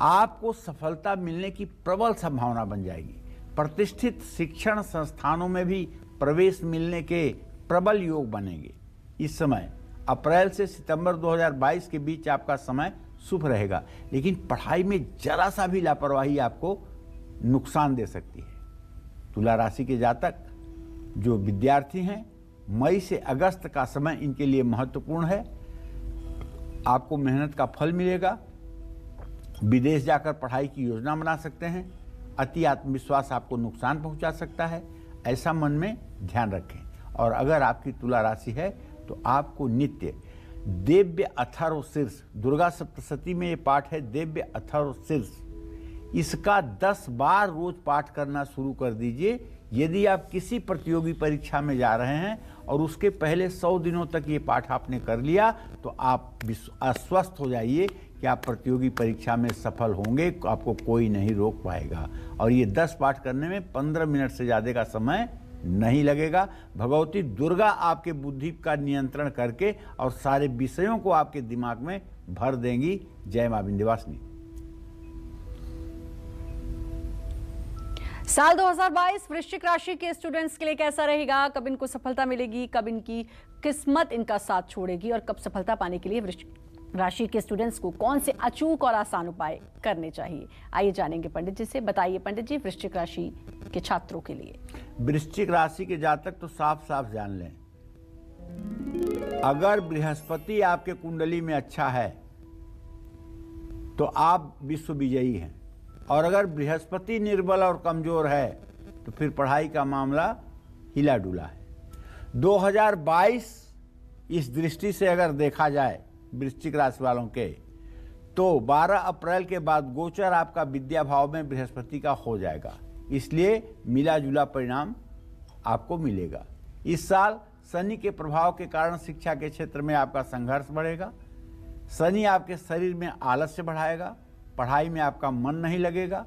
आपको सफलता मिलने की प्रबल संभावना बन जाएगी। प्रतिष्ठित शिक्षण संस्थानों में भी प्रवेश मिलने के प्रबल योग बनेंगे। इस समय अप्रैल से सितंबर 2022 के बीच आपका समय शुभ रहेगा, लेकिन पढ़ाई में जरा सा भी लापरवाही आपको नुकसान दे सकती है। तुला राशि के जातक जो विद्यार्थी हैं, मई से अगस्त का समय इनके लिए महत्वपूर्ण है। आपको मेहनत का फल मिलेगा। विदेश जाकर पढ़ाई की योजना बना सकते हैं। अति आत्मविश्वास आपको नुकसान पहुंचा सकता है, ऐसा मन में ध्यान रखें। और अगर आपकी तुला राशि है तो आपको नित्य दिव्य अथर्व शीर्ष, दुर्गा सप्तशती में ये पाठ है दिव्य अथर्व शीर्ष, इसका 10 बार रोज पाठ करना शुरू कर दीजिए। यदि आप किसी प्रतियोगी परीक्षा में जा रहे हैं और उसके पहले 100 दिनों तक ये पाठ आपने कर लिया तो आप आश्वस्त हो जाइए कि आप प्रतियोगी परीक्षा में सफल होंगे, आपको कोई नहीं रोक पाएगा। और ये 10 पाठ करने में 15 मिनट से ज़्यादा का समय नहीं लगेगा। भगवती दुर्गा आपके बुद्धि का नियंत्रण करके और सारे विषयों को आपके दिमाग में भर देंगी। जय मां विंध्यवासिनी। साल 2022 वृश्चिक राशि के स्टूडेंट्स के लिए कैसा रहेगा? कब इनको सफलता मिलेगी, कब इनकी किस्मत इनका साथ छोड़ेगी और कब सफलता पाने के लिए वृश्चिक राशि के स्टूडेंट्स को कौन से अचूक और आसान उपाय करने चाहिए? आइए जानेंगे पंडित जी से। बताइए पंडित जी, वृश्चिक राशि के छात्रों के लिए। वृश्चिक राशि के जातक तो साफ साफ जान लें, अगर बृहस्पति आपके कुंडली में अच्छा है तो आप विश्व विजयी हैं, और अगर बृहस्पति निर्बल और कमजोर है तो फिर पढ़ाई का मामला हिला डुला है। 2022 इस दृष्टि से अगर देखा जाए वृश्चिक राशि वालों के, तो 12 अप्रैल के बाद गोचर आपका विद्या भाव में बृहस्पति का हो जाएगा, इसलिए मिला जुला परिणाम आपको मिलेगा। इस साल शनि के प्रभाव के कारण शिक्षा के क्षेत्र में आपका संघर्ष बढ़ेगा। शनि आपके शरीर में आलस्य बढ़ाएगा, पढ़ाई में आपका मन नहीं लगेगा।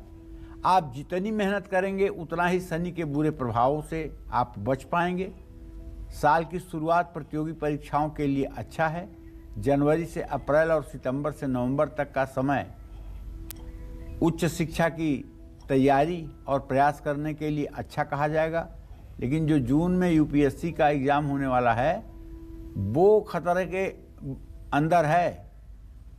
आप जितनी मेहनत करेंगे उतना ही शनि के बुरे प्रभावों से आप बच पाएंगे। साल की शुरुआत प्रतियोगी परीक्षाओं के लिए अच्छा है। जनवरी से अप्रैल और सितंबर से नवंबर तक का समय उच्च शिक्षा की तैयारी और प्रयास करने के लिए अच्छा कहा जाएगा। लेकिन जो जून में यूपीएससी का एग्ज़ाम होने वाला है वो खतरे के अंदर है,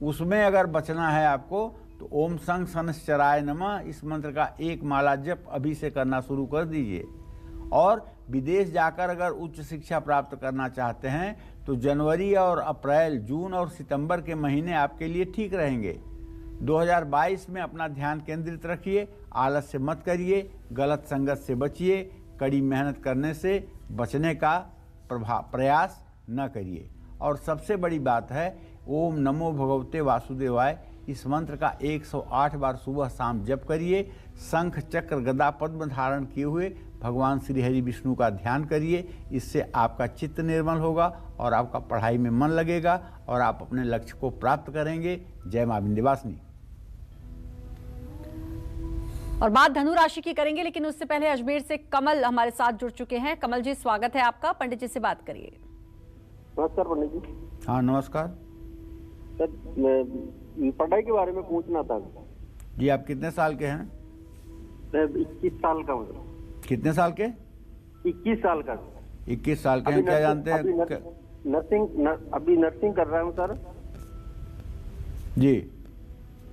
उसमें अगर बचना है आपको तो ओम संग शनश्चराय नमः इस मंत्र का एक माला जप अभी से करना शुरू कर दीजिए। और विदेश जाकर अगर उच्च शिक्षा प्राप्त करना चाहते हैं तो जनवरी और अप्रैल, जून और सितंबर के महीने आपके लिए ठीक रहेंगे। 2022 में अपना ध्यान केंद्रित रखिए, आलस्य मत करिए, गलत संगत से बचिए, कड़ी मेहनत करने से बचने का प्रयास न करिए। और सबसे बड़ी बात है, ओम नमो भगवते वासुदेवाय इस मंत्र का 108 बार सुबह शाम जप करिए। शंख चक्र गदा पद्म धारण किए हुए भगवान श्री हरि विष्णु का ध्यान करिए। इससे आपका चित्त निर्मल होगा और आपका पढ़ाई में मन लगेगा और आप अपने लक्ष्य को प्राप्त करेंगे। जय मां विंध्यवासिनी। और बात धनु राशि की करेंगे, लेकिन उससे पहले अजमेर से कमल हमारे साथ जुड़ चुके हैं। कमल जी, स्वागत है आपका। पंडित जी से बात करिए। नमस्कार पंडित जी। हाँ नमस्कार सर, पढ़ाई के बारे में पूछना था। जी, आप कितने साल के हैं? 21 साल का हूँ। कितने साल के? 21 साल का। 21 साल के हैं। क्या जानते हैं? अभी नर्सिंग कर रहा हूँ सर। जी,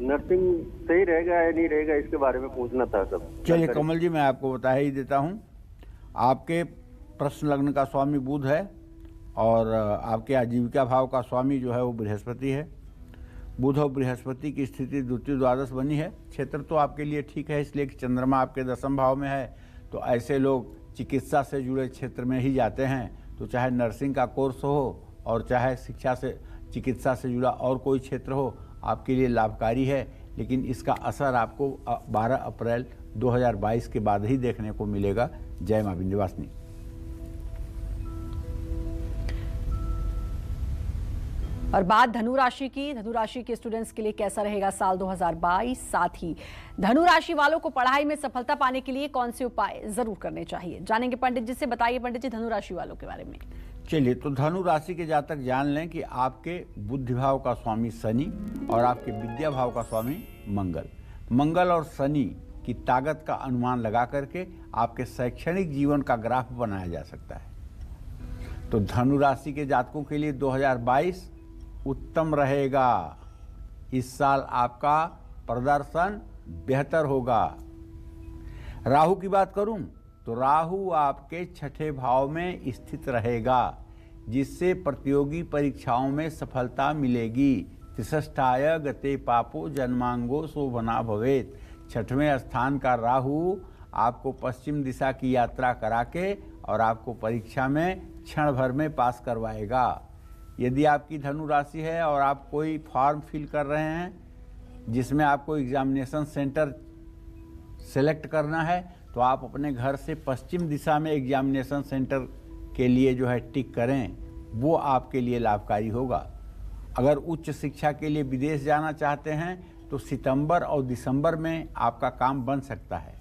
नर्सिंग सही रहेगा या नहीं रहेगा, इसके बारे में पूछना था सब। चलिए कमल जी, मैं आपको बता ही देता हूँ। आपके प्रश्न लग्न का स्वामी बुध है और आपके आजीविका भाव का स्वामी जो है वो बृहस्पति है। बुध और बृहस्पति की स्थिति द्वितीय द्वादश बनी है। क्षेत्र तो आपके लिए ठीक है, इसलिए कि चंद्रमा आपके 10वें भाव में है, तो ऐसे लोग चिकित्सा से जुड़े क्षेत्र में ही जाते हैं। तो चाहे नर्सिंग का कोर्स हो और चाहे शिक्षा से चिकित्सा से जुड़ा और कोई क्षेत्र हो, आपके लिए लाभकारी है। लेकिन इसका असर आपको 12 अप्रैल 2022 के बाद ही देखने को मिलेगा। जय मां विंध्यवासिनी। और बात धनु राशि की। धनु राशि के स्टूडेंट्स के लिए कैसा रहेगा साल 2022? साथ ही धनु राशि वालों को पढ़ाई में सफलता पाने के लिए कौन से उपाय जरूर करने चाहिए, जानेंगे पंडित जी से। बताइए पंडित जी, धनु राशि वालों के बारे में। चलिए, तो धनु राशि के जातक जान लें कि आपके बुद्धि भाव का स्वामी शनि और आपके विद्या भाव का स्वामी मंगल और शनि की ताकत का अनुमान लगा करके आपके शैक्षणिक जीवन का ग्राफ बनाया जा सकता है। तो धनु राशि के जातकों के लिए 2022 उत्तम रहेगा। इस साल आपका प्रदर्शन बेहतर होगा। राहु की बात करूं तो राहु आपके 6ठे भाव में स्थित रहेगा, जिससे प्रतियोगी परीक्षाओं में सफलता मिलेगी। त्रिषष्ठाय गते पापो जन्मांगो शोभना भवेत। 6वें स्थान का राहु आपको पश्चिम दिशा की यात्रा करा के और आपको परीक्षा में क्षण भर में पास करवाएगा। यदि आपकी धनु राशि है और आप कोई फॉर्म फिल कर रहे हैं जिसमें आपको एग्जामिनेशन सेंटर सेलेक्ट करना है, तो आप अपने घर से पश्चिम दिशा में एग्जामिनेशन सेंटर के लिए जो है टिक करें, वो आपके लिए लाभकारी होगा। अगर उच्च शिक्षा के लिए विदेश जाना चाहते हैं तो सितंबर और दिसंबर में आपका काम बन सकता है।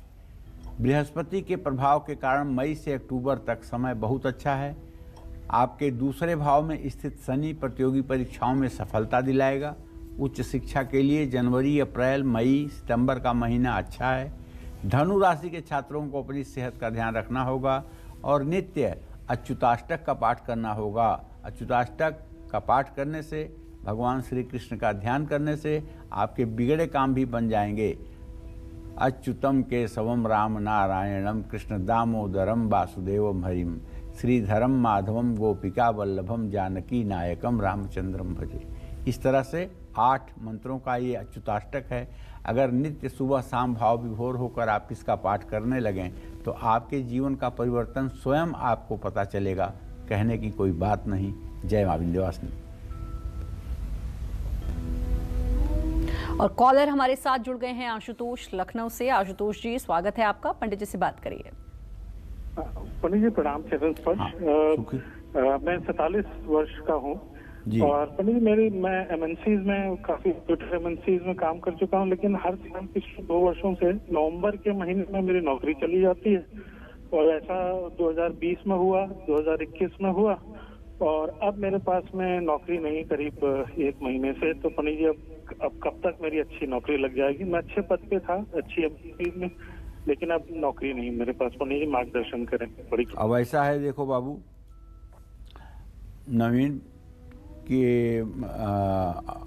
बृहस्पति के प्रभाव के कारण मई से अक्टूबर तक समय बहुत अच्छा है। आपके दूसरे भाव में स्थित शनि प्रतियोगी परीक्षाओं में सफलता दिलाएगा। उच्च शिक्षा के लिए जनवरी, अप्रैल, मई, सितंबर का महीना अच्छा है। धनु राशि के छात्रों को अपनी सेहत का ध्यान रखना होगा और नित्य अच्युताष्टक का पाठ करना होगा। अच्युताष्टक का पाठ करने से, भगवान श्री कृष्ण का ध्यान करने से आपके बिगड़े काम भी बन जाएंगे। अच्युतम केशवम राम नारायणम कृष्ण दामोदरम वासुदेवम हरिम श्रीधरम माधवम गोपिका वल्लभम जानकी नायकम रामचंद्रम भजे। इस तरह से 8 मंत्रों का ये अच्युताष्टक है। अगर नित्य सुबह शाम भाव विभोर होकर आप इसका पाठ करने लगें तो आपके जीवन का परिवर्तन स्वयं आपको पता चलेगा, कहने की कोई बात नहीं। जय मां विंध्यवासिनी। और कॉलर हमारे साथ जुड़ गए हैं आशुतोष लखनऊ से। आशुतोष जी, स्वागत है आपका। पंडित जी से बात करिए। पंडित जी प्रणाम। चरण स्पर्श। मैं 47 वर्ष का हूँ और पंडित जी मैं एमएनसीज में, काफी एमएनसीज में काम कर चुका हूँ, लेकिन हर साल पिछले 2 वर्षों से नवंबर के महीने में मेरी नौकरी चली जाती है और ऐसा 2020 में हुआ, 2021 में हुआ और अब मेरे पास में नौकरी नहीं करीब 1 महीने से। तो पंडित जी अब कब तक मेरी अच्छी नौकरी लग जाएगी? मैं अच्छे पद पे था, अच्छी एमएनसीज में, लेकिन अब नौकरी नहीं मेरे पास। पंडित जी मार्गदर्शन करें। बड़ी अब ऐसा है, देखो बाबू, नवीन कि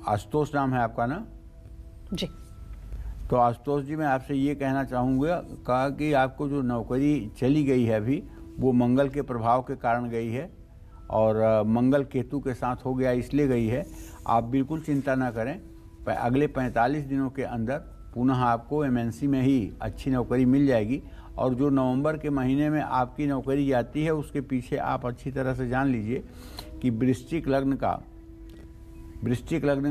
आशुतोष नाम है आपका ना जी? तो आशुतोष जी, मैं आपसे ये कहना चाहूँगा कि आपको जो नौकरी चली गई है अभी, वो मंगल के प्रभाव के कारण गई है और मंगल केतु के साथ हो गया, इसलिए गई है। आप बिल्कुल चिंता ना करें, अगले 45 दिनों के अंदर पुनः आपको एमएनसी में ही अच्छी नौकरी मिल जाएगी। और जो नवंबर के महीने में आपकी नौकरी जाती है, उसके पीछे आप अच्छी तरह से जान लीजिए कि वृश्चिक लग्न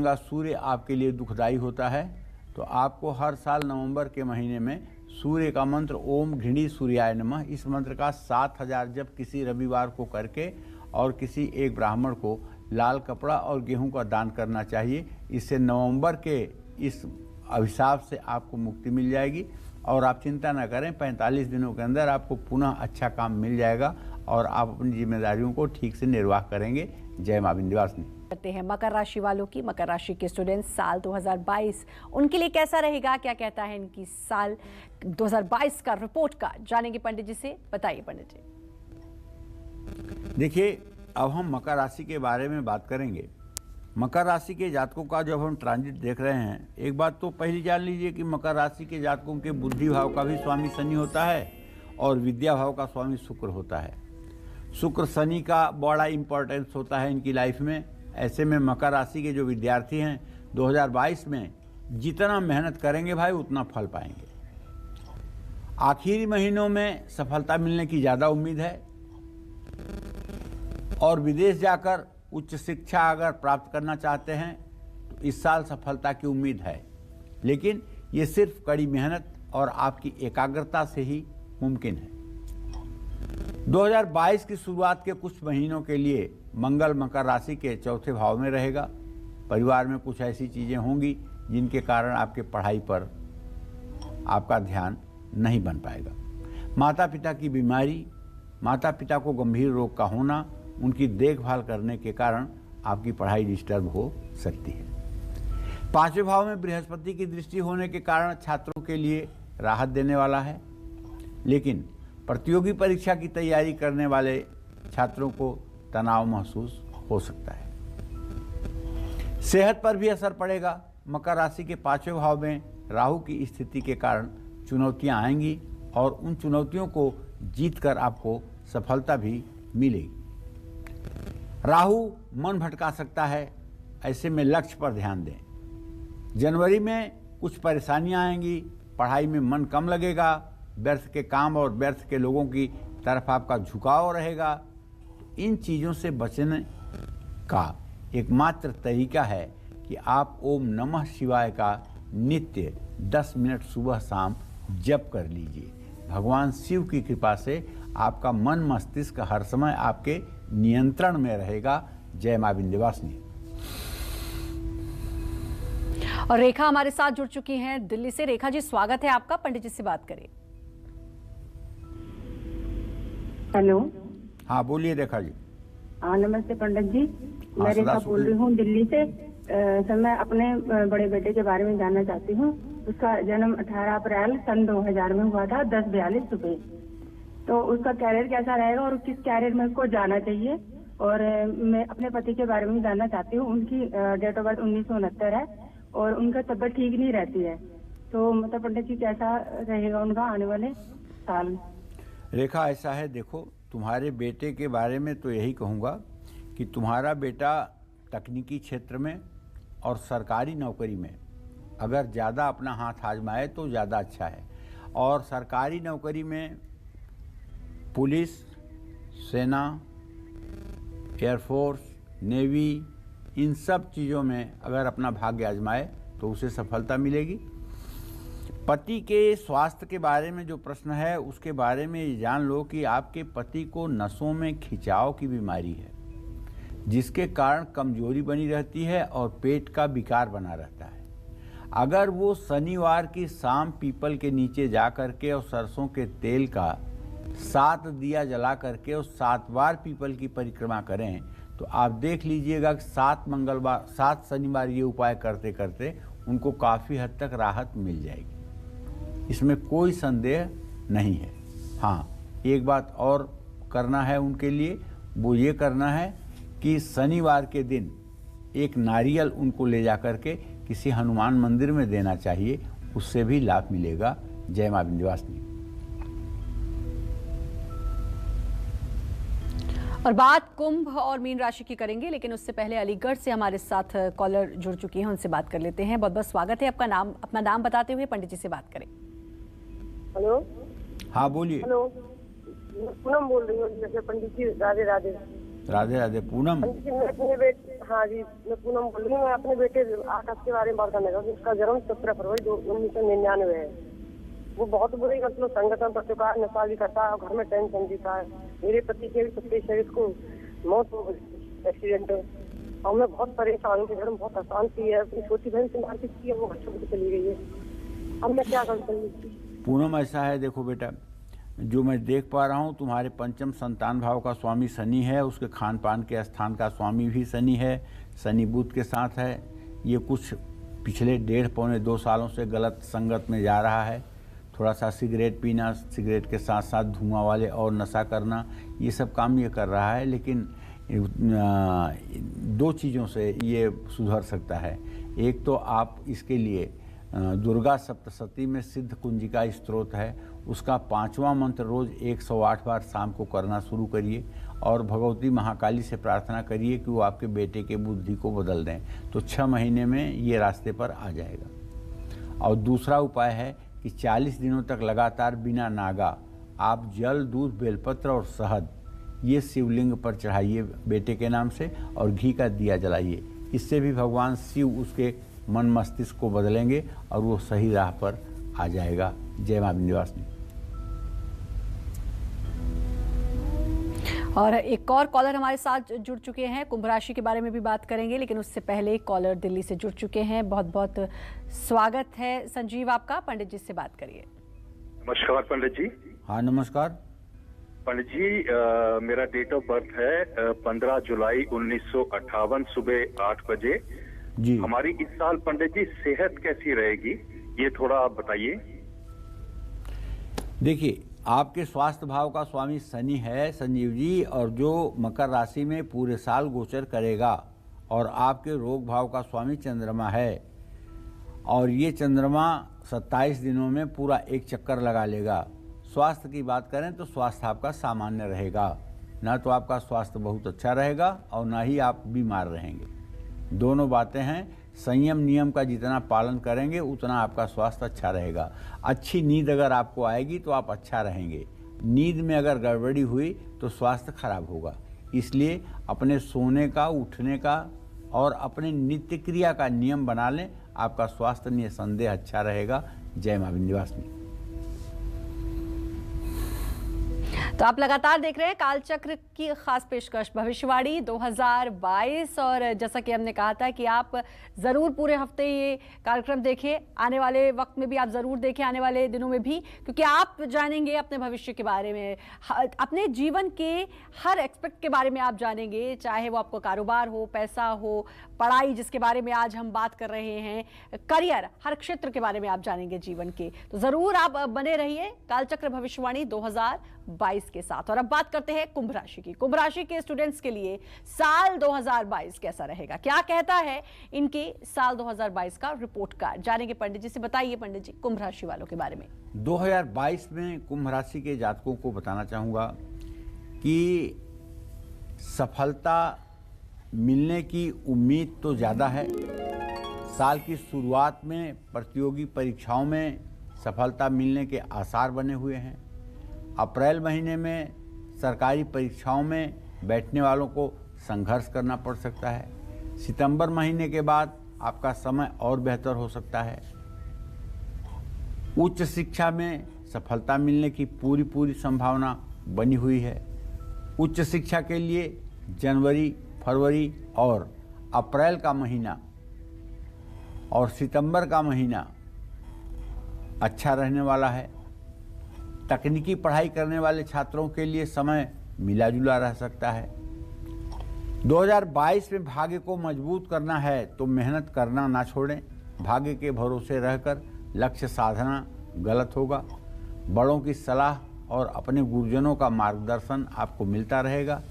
का सूर्य आपके लिए दुखदाई होता है। तो आपको हर साल नवंबर के महीने में सूर्य का मंत्र ओम घृणी सूर्याय नमः, इस मंत्र का 7000 जप किसी रविवार को करके और किसी एक ब्राह्मण को लाल कपड़ा और गेहूं का दान करना चाहिए। इससे नवंबर के इस अभिशाप से आपको मुक्ति मिल जाएगी और आप चिंता न करें, 45 दिनों के अंदर आपको पुनः अच्छा काम मिल जाएगा और आप अपनी जिम्मेदारियों को ठीक से निर्वाह करेंगे। जय मां विंध्यवासिनी। करते हैं मकर राशि वालों की। मकर राशि के स्टूडेंट्स, साल 2022 उनके लिए कैसा रहेगा, क्या कहता है इनकी साल 2022 का रिपोर्ट का जानेंगे पंडित जी से। बताइए पंडित जी। देखिए, अब हम मकर राशि के बारे में बात करेंगे। मकर राशि के जातकों का जब हम ट्रांजिट देख रहे हैं, एक बात तो पहली जान लीजिए कि मकर राशि के जातकों के बुद्धि भाव का भी स्वामी शनि होता है और विद्या भाव का स्वामी शुक्र होता है। शुक्र शनि का बड़ा इंपॉर्टेंस होता है इनकी लाइफ में। ऐसे में मकर राशि के जो विद्यार्थी हैं 2022 में जितना मेहनत करेंगे भाई उतना फल पाएंगे। आखिरी महीनों में सफलता मिलने की ज़्यादा उम्मीद है और विदेश जाकर उच्च शिक्षा अगर प्राप्त करना चाहते हैं तो इस साल सफलता की उम्मीद है, लेकिन ये सिर्फ कड़ी मेहनत और आपकी एकाग्रता से ही मुमकिन है। 2022 की शुरुआत के कुछ महीनों के लिए मंगल मकर राशि के 4थे भाव में रहेगा। परिवार में कुछ ऐसी चीज़ें होंगी जिनके कारण आपके पढ़ाई पर आपका ध्यान नहीं बन पाएगा। माता पिता की बीमारी, माता पिता को गंभीर रोग का होना, उनकी देखभाल करने के कारण आपकी पढ़ाई डिस्टर्ब हो सकती है। 5वें भाव में बृहस्पति की दृष्टि होने के कारण छात्रों के लिए राहत देने वाला है, लेकिन प्रतियोगी परीक्षा की तैयारी करने वाले छात्रों को तनाव महसूस हो सकता है। सेहत पर भी असर पड़ेगा। मकर राशि के 5वें भाव में राहु की स्थिति के कारण चुनौतियां आएंगी और उन चुनौतियों को जीतकर आपको सफलता भी मिलेगी। राहु मन भटका सकता है, ऐसे में लक्ष्य पर ध्यान दें। जनवरी में कुछ परेशानियां आएंगी, पढ़ाई में मन कम लगेगा, व्यर्थ के काम और व्यर्थ के लोगों की तरफ आपका झुकाव रहेगा। इन चीज़ों से बचने का एकमात्र तरीका है कि आप ओम नमः शिवाय का नित्य 10 मिनट सुबह शाम जप कर लीजिए। भगवान शिव की कृपा से आपका मन मस्तिष्क हर समय आपके नियंत्रण में रहेगा। जय मां विंध्यवासिनी। और रेखा हमारे साथ जुड़ चुकी हैं दिल्ली से। रेखा जी, स्वागत है आपका, पंडित जी से बात करें। हेलो। हाँ बोलिए रेखा जी। हाँ नमस्ते पंडित जी, मैं रेखा बोल रही हूँ दिल्ली से। सर मैं अपने बड़े बेटे के बारे में जानना चाहती हूँ। उसका जन्म 18 अप्रैल सन 2000 में हुआ था, 10:42 सुबह। तो उसका कैरियर कैसा रहेगा और किस कैरियर में उसको जाना चाहिए? और मैं अपने पति के बारे में जानना चाहती हूँ। उनकी डेट ऑफ बर्थ 1969 है और उनका तबीयत ठीक नहीं रहती है। तो मतलब पंडित जी कैसा रहेगा उनका आने वाले साल? रेखा ऐसा है, देखो तुम्हारे बेटे के बारे में तो यही कहूँगा कि तुम्हारा बेटा तकनीकी क्षेत्र में और सरकारी नौकरी में अगर ज़्यादा अपना हाथ आजमाए तो ज़्यादा अच्छा है। और सरकारी नौकरी में पुलिस, सेना, एयरफोर्स, नेवी, इन सब चीज़ों में अगर अपना भाग्य आजमाए तो उसे सफलता मिलेगी। पति के स्वास्थ्य के बारे में जो प्रश्न है उसके बारे में ये जान लो कि आपके पति को नसों में खिंचाव की बीमारी है, जिसके कारण कमजोरी बनी रहती है और पेट का विकार बना रहता है। अगर वो शनिवार की शाम पीपल के नीचे जा करके और सरसों के तेल का 7 दिया जला करके और 7 बार पीपल की परिक्रमा करें तो आप देख लीजिएगा कि 7 शनिवार ये उपाय करते करते उनको काफ़ी हद तक राहत मिल जाएगी। इसमें कोई संदेह नहीं है। हाँ, एक बात और करना है उनके लिए, वो ये करना है कि शनिवार के दिन एक नारियल उनको ले जा करके किसी हनुमान मंदिर में देना चाहिए, उससे भी लाभ मिलेगा। जय मां विंध्यवासिनी। और बात कुंभ और मीन राशि की करेंगे, लेकिन उससे पहले अलीगढ़ से हमारे साथ कॉलर जुड़ चुकी हैं, उनसे बात कर लेते हैं। बहुत बहुत स्वागत है। अपना नाम बताते हुए पंडित जी से बात करें। हेलो। हाँ बोलिए। हेलो, पूनम बोल रही हूँ जैसे पंडित जी। राधे राधे। राधे राधे। पूनम। पंडित जी मैं अपने बेटे, हाँ जी मैं पूनम बोल रही हूँ। मैं अपने बेटे आकाश के बारे में बात करने का। उसका जन्म 17 फरवरी 1999 है। वो बहुत बुरी मतलब संगठन कर चुका है, नशा भी करता है और घर में टेंशन जीता है। मेरे पति के भी 27 को मौत हो गई एक्सीडेंट, और मैं बहुत परेशान हूँ। घर में बहुत अशांति है। अपनी छोटी बहन से मारपीट की है, वो घर छोड़ के चली गई है। अब मैं क्या करूँ? पूनम ऐसा है, देखो बेटा, जो मैं देख पा रहा हूँ तुम्हारे पंचम संतान भाव का स्वामी शनि है, उसके खान पान के स्थान का स्वामी भी शनि है, शनि बुध के साथ है। ये कुछ पिछले 1.5-2 सालों से गलत संगत में जा रहा है। थोड़ा सा सिगरेट पीना, सिगरेट के साथ साथ धुआं वाले और नशा करना, ये सब काम ये कर रहा है। लेकिन 2 चीज़ों से ये सुधर सकता है। एक तो आप इसके लिए दुर्गा सप्तशती में सिद्ध कुंजिका स्त्रोत है, उसका 5वां मंत्र रोज 108 बार शाम को करना शुरू करिए और भगवती महाकाली से प्रार्थना करिए कि वो आपके बेटे के बुद्धि को बदल दें, तो 6 महीने में ये रास्ते पर आ जाएगा। और दूसरा उपाय है कि 40 दिनों तक लगातार बिना नागा आप जल, दूध, बेलपत्र और शहद ये शिवलिंग पर चढ़ाइए बेटे के नाम से और घी का दिया जलाइए। इससे भी भगवान शिव उसके मन मस्तिष्क को बदलेंगे और वो सही राह पर आ जाएगा। जय मां विंध्यवासिनी। और एक और कॉलर हमारे साथ जुड़ चुके हैं, कुंभ राशि के बारे में भी बात करेंगे, लेकिन उससे पहले कॉलर दिल्ली से जुड़ चुके हैं। बहुत बहुत स्वागत है संजीव आपका, पंडित जी से बात करिए। नमस्कार पंडित जी। हाँ नमस्कार पंडित जी, मेरा डेट ऑफ बर्थ है 15 जुलाई 1958 सुबह 8 बजे जी। हमारी इस साल पंडित जी सेहत कैसी रहेगी, ये थोड़ा आप बताइए। देखिए, आपके स्वास्थ्य भाव का स्वामी शनि है संजीव जी, और जो मकर राशि में पूरे साल गोचर करेगा, और आपके रोग भाव का स्वामी चंद्रमा है, और ये चंद्रमा 27 दिनों में पूरा एक चक्कर लगा लेगा। स्वास्थ्य की बात करें तो स्वास्थ्य आपका सामान्य रहेगा, ना तो आपका स्वास्थ्य बहुत अच्छा रहेगा और ना ही आप बीमार रहेंगे। दोनों बातें हैं। संयम नियम का जितना पालन करेंगे उतना आपका स्वास्थ्य अच्छा रहेगा। अच्छी नींद अगर आपको आएगी तो आप अच्छा रहेंगे। नींद में अगर गड़बड़ी हुई तो स्वास्थ्य खराब होगा। इसलिए अपने सोने का, उठने का और अपने नित्य क्रिया का नियम बना लें, आपका स्वास्थ्य निसंदेह अच्छा रहेगा। जय मां विंध्यवासिनी। तो आप लगातार देख रहे हैं कालचक्र की खास पेशकश भविष्यवाणी 2022। और जैसा कि हमने कहा था कि आप ज़रूर पूरे हफ्ते ये कार्यक्रम देखें, आने वाले वक्त में भी आप ज़रूर देखें, आने वाले दिनों में भी, क्योंकि आप जानेंगे अपने भविष्य के बारे में, अपने जीवन के हर एक्सपेक्ट के बारे में आप जानेंगे, चाहे वो आपको कारोबार हो, पैसा हो, पढ़ाई जिसके बारे में आज हम बात कर रहे हैं, करियर, हर क्षेत्र के बारे में आप जानेंगे जीवन के। तो ज़रूर आप बने रहिए कालचक्र भविष्यवाणी 2022 के साथ। और अब बात करते हैं कुंभ राशि की। कुंभ राशि के स्टूडेंट्स के लिए साल 2022 कैसा रहेगा, क्या कहता है इनके साल 2022 का रिपोर्ट कार्ड, जानेंगे पंडित जी से। बताइए पंडित जी, कुंभ राशि वालों के बारे में। 2022 में कुंभ राशि के जातकों को बताना चाहूंगा कि सफलता मिलने की उम्मीद तो ज़्यादा है। साल की शुरुआत में प्रतियोगी परीक्षाओं में सफलता मिलने के आसार बने हुए हैं। अप्रैल महीने में सरकारी परीक्षाओं में बैठने वालों को संघर्ष करना पड़ सकता है। सितंबर महीने के बाद आपका समय और बेहतर हो सकता है। उच्च शिक्षा में सफलता मिलने की पूरी संभावना बनी हुई है। उच्च शिक्षा के लिए जनवरी, फरवरी और अप्रैल का महीना और सितंबर का महीना अच्छा रहने वाला है। तकनीकी पढ़ाई करने वाले छात्रों के लिए समय मिला जुला रह सकता है। 2022 में भाग्य को मजबूत करना है तो मेहनत करना ना छोड़ें। भाग्य के भरोसे रहकर लक्ष्य साधना गलत होगा। बड़ों की सलाह और अपने गुरुजनों का मार्गदर्शन आपको मिलता रहेगा,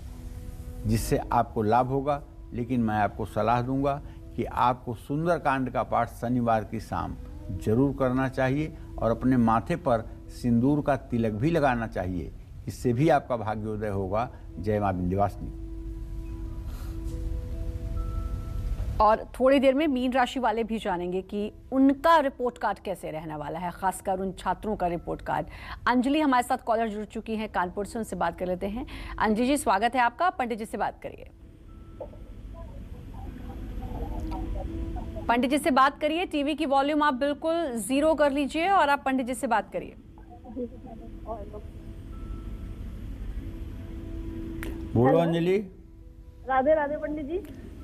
जिससे आपको लाभ होगा। लेकिन मैं आपको सलाह दूंगा कि आपको सुंदरकांड का पाठ शनिवार की शाम जरूर करना चाहिए और अपने माथे पर सिंदूर का तिलक भी लगाना चाहिए। इससे भी आपका भाग्योदय होगा। जय मां विंध्यवासिनी। और थोड़ी देर में मीन राशि वाले भी जानेंगे कि उनका रिपोर्ट कार्ड कैसे रहने वाला है, खासकर उन छात्रों का रिपोर्ट कार्ड। अंजलि हमारे साथ कॉलर जुड़ चुकी हैं कानपुर से, उनसे बात कर लेते हैं। अंजलि जी, स्वागत है आपका। पंडित जी से बात करिए। पंडित जी से बात करिए। टीवी की वॉल्यूम आप बिल्कुल 0 कर लीजिए और आप पंडित जी से बात करिए। बोलो अंजलि। राधे राधे पंडित जी।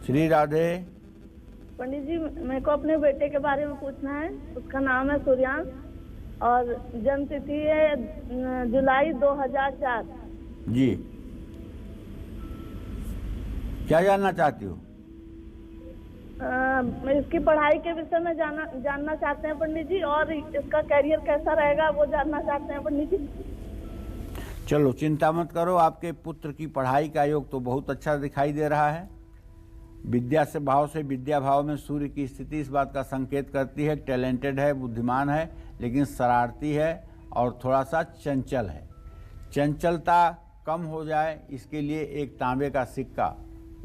श्री राधे। पंडित जी, मेरे को अपने बेटे के बारे में पूछना है। उसका नाम है सूर्यांश और जन्म तिथि है जुलाई 2004। जी, क्या जानना चाहती हो? इसकी पढ़ाई के विषय में जानना चाहते हैं पंडित जी, और इसका करियर कैसा रहेगा वो जानना चाहते हैं पंडित जी। चलो चिंता मत करो, आपके पुत्र की पढ़ाई का योग तो बहुत अच्छा दिखाई दे रहा है। विद्या से भाव से विद्या भाव में सूर्य की स्थिति इस बात का संकेत करती है टैलेंटेड है, बुद्धिमान है, लेकिन शरारती है और थोड़ा सा चंचल है। चंचलता कम हो जाए इसके लिए एक तांबे का सिक्का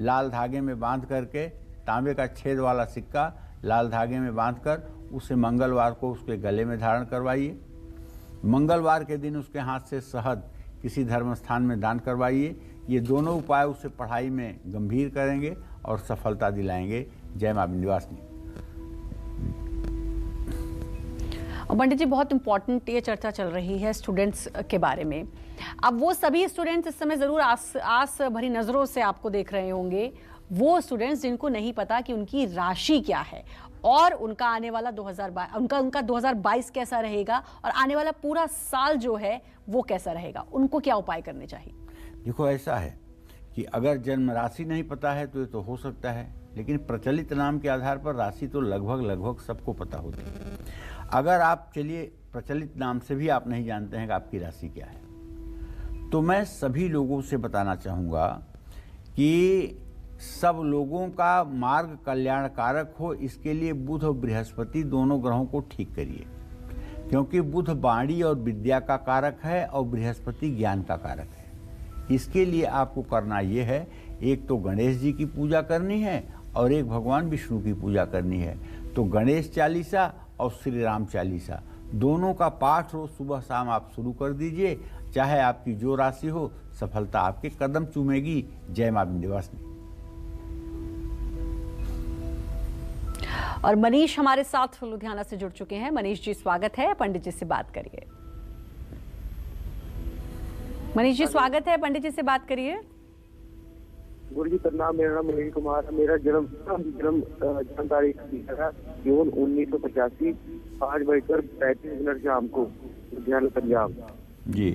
लाल धागे में बांध करके, तांबे का छेद वाला सिक्का लाल धागे में बांधकर उसे मंगलवार को उसके गले में धारण करवाइए। मंगलवार के दिन उसके हाथ से शहद किसी धर्म स्थान में दान करवाइए। ये दोनों उपाय उसे पढ़ाई में गंभीर करेंगे और सफलता दिलाएंगे। जय मां विंध्यवासिनी। पंडित जी, बहुत इंपॉर्टेंट ये चर्चा चल रही है स्टूडेंट्स के बारे में। अब वो सभी स्टूडेंट्स इस समय ज़रूर आस भरी नज़रों से आपको देख रहे होंगे, वो स्टूडेंट्स जिनको नहीं पता कि उनकी राशि क्या है और उनका आने वाला 2022 कैसा रहेगा और आने वाला पूरा साल जो है वो कैसा रहेगा, उनको क्या उपाय करने चाहिए? देखो, ऐसा है कि अगर जन्म राशि नहीं पता है तो ये तो हो सकता है, लेकिन प्रचलित नाम के आधार पर राशि तो लगभग सबको पता होती है। अगर आप चलिए प्रचलित नाम से भी आप नहीं जानते हैं कि आपकी राशि क्या है, तो मैं सभी लोगों से बताना चाहूँगा कि सब लोगों का मार्ग कल्याणकारक हो, इसके लिए बुध और बृहस्पति दोनों ग्रहों को ठीक करिए, क्योंकि बुध वाणी और विद्या का कारक है और बृहस्पति ज्ञान का कारक है। इसके लिए आपको करना ये है, एक तो गणेश जी की पूजा करनी है और एक भगवान विष्णु की पूजा करनी है। तो गणेश चालीसा और श्री राम चालीसा दोनों का पाठ रोज सुबह शाम आप शुरू कर दीजिए। चाहे आपकी जो राशि हो, सफलता आपके कदम चूमेगी। जय मां विंध्यवासिनी। और मनीष हमारे साथ लुधियाना से जुड़ चुके हैं। मनीष जी, स्वागत है। पंडित जी से बात करिए। मनीष जी स्वागत है, पंडित जी से बात करिए। गुरु जी प्रणाम, मेरा नाम मनीष कुमार है। मेरा जन्म तारीख जून 1985 5:35 शाम को लुधियाना पंजाब। जी,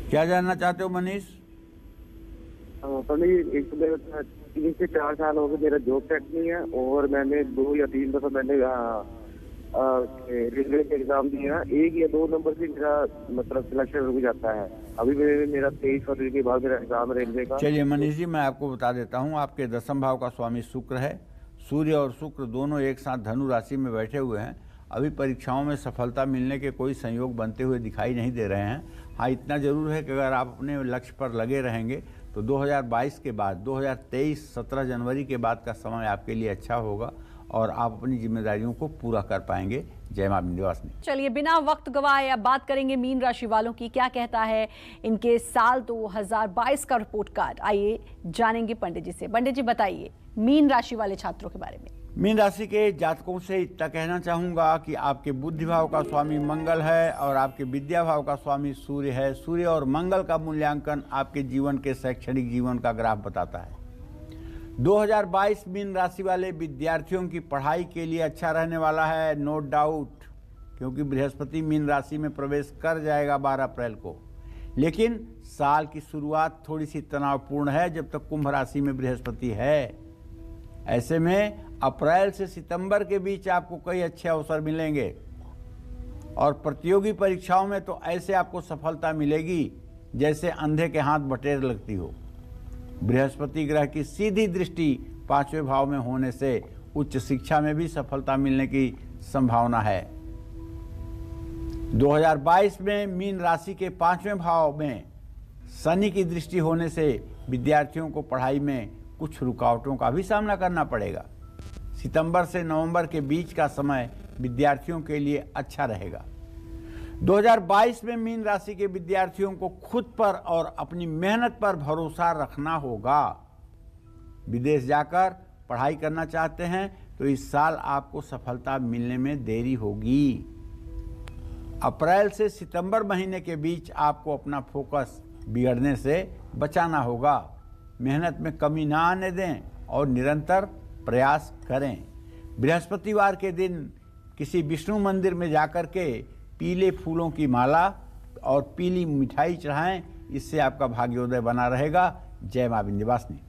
क्या जानना चाहते हो मनीष? पंडित एक तो 3 से 4 साल हो गए मेरा जॉब सेट नहीं है, और मैंने 2 या 3 दफा मैंने रेलवे के एग्जाम दिए हैं। 1 या 2 नंबर से मेरा मतलब सिलेक्शन रुक जाता है। अभी मेरा 23 फरवरी के बाद मेरा एग्जाम रेलवे का। चलिए मनीष जी, मैं आपको बता देता हूँ। आपके 10वें भाव का स्वामी शुक्र है। सूर्य और शुक्र दोनों एक साथ धनु राशि में बैठे हुए हैं। अभी परीक्षाओं में सफलता मिलने के कोई संयोग बनते हुए दिखाई नहीं दे रहे हैं। हाँ, इतना जरूर है कि अगर आप अपने लक्ष्य पर लगे रहेंगे तो 2022 के बाद 2023 17 जनवरी के बाद का समय आपके लिए अच्छा होगा और आप अपनी जिम्मेदारियों को पूरा कर पाएंगे। जय मां विंध्यवासिनी। चलिए बिना वक्त गवाए अब बात करेंगे मीन राशि वालों की। क्या कहता है इनके साल 2022 का रिपोर्ट कार्ड, आइए जानेंगे पंडित जी से। पंडित जी बताइए मीन राशि वाले छात्रों के बारे में। मीन राशि के जातकों से इतना कहना चाहूँगा कि आपके बुद्धि भाव का स्वामी मंगल है और आपके विद्या भाव का स्वामी सूर्य है। सूर्य और मंगल का मूल्यांकन आपके जीवन के शैक्षणिक जीवन का ग्राफ बताता है। 2022 मीन राशि वाले विद्यार्थियों की पढ़ाई के लिए अच्छा रहने वाला है, नो डाउट, क्योंकि बृहस्पति मीन राशि में प्रवेश कर जाएगा 12 अप्रैल को। लेकिन साल की शुरुआत थोड़ी सी तनावपूर्ण है जब तक कुंभ राशि में बृहस्पति है। ऐसे में अप्रैल से सितंबर के बीच आपको कई अच्छे अवसर मिलेंगे और प्रतियोगी परीक्षाओं में तो ऐसे आपको सफलता मिलेगी जैसे अंधे के हाथ बटेर लगती हो। बृहस्पति ग्रह की सीधी दृष्टि 5वें भाव में होने से उच्च शिक्षा में भी सफलता मिलने की संभावना है। 2022 में मीन राशि के 5वें भाव में शनि की दृष्टि होने से विद्यार्थियों को पढ़ाई में कुछ रुकावटों का भी सामना करना पड़ेगा। सितंबर से नवंबर के बीच का समय विद्यार्थियों के लिए अच्छा रहेगा। 2022 में मीन राशि के विद्यार्थियों को खुद पर और अपनी मेहनत पर भरोसा रखना होगा। विदेश जाकर पढ़ाई करना चाहते हैं तो इस साल आपको सफलता मिलने में देरी होगी। अप्रैल से सितंबर महीने के बीच आपको अपना फोकस बिगड़ने से बचाना होगा। मेहनत में कमी ना आने दें और निरंतर प्रयास करें। बृहस्पतिवार के दिन किसी विष्णु मंदिर में जाकर के पीले फूलों की माला और पीली मिठाई चढ़ाएं, इससे आपका भाग्योदय बना रहेगा। जय मां विंध्यवासिनी।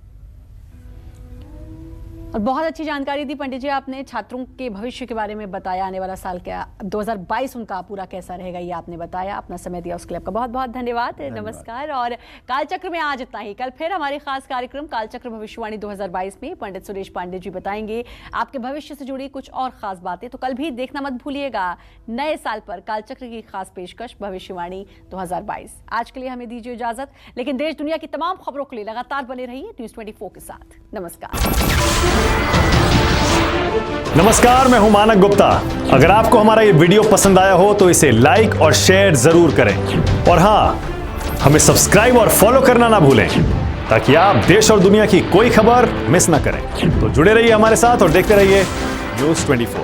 और बहुत अच्छी जानकारी दी पंडित जी आपने। छात्रों के भविष्य के बारे में बताया, आने वाला साल क्या 2022 उनका पूरा कैसा रहेगा ये आपने बताया। अपना समय दिया उसके लिए आपका बहुत बहुत धन्यवाद। नमस्कार। और कालचक्र में आज इतना ही। कल फिर हमारे खास कार्यक्रम कालचक्र भविष्यवाणी 2022 में पंडित सुरेश पांडे जी बताएंगे आपके भविष्य से जुड़ी कुछ और खास बातें। तो कल भी देखना मत भूलिएगा। नए साल पर कालचक्र की खास पेशकश भविष्यवाणी 2022। आज के लिए हमें दीजिए इजाजत, लेकिन देश दुनिया की तमाम खबरों के लिए लगातार बने रहिए न्यूज़ 24 के साथ। नमस्कार, मैं हूं मानक गुप्ता। अगर आपको हमारा ये वीडियो पसंद आया हो तो इसे लाइक और शेयर जरूर करें, और हां, हमें सब्सक्राइब और फॉलो करना ना भूलें ताकि आप देश और दुनिया की कोई खबर मिस ना करें। तो जुड़े रहिए हमारे साथ और देखते रहिए न्यूज़ 24।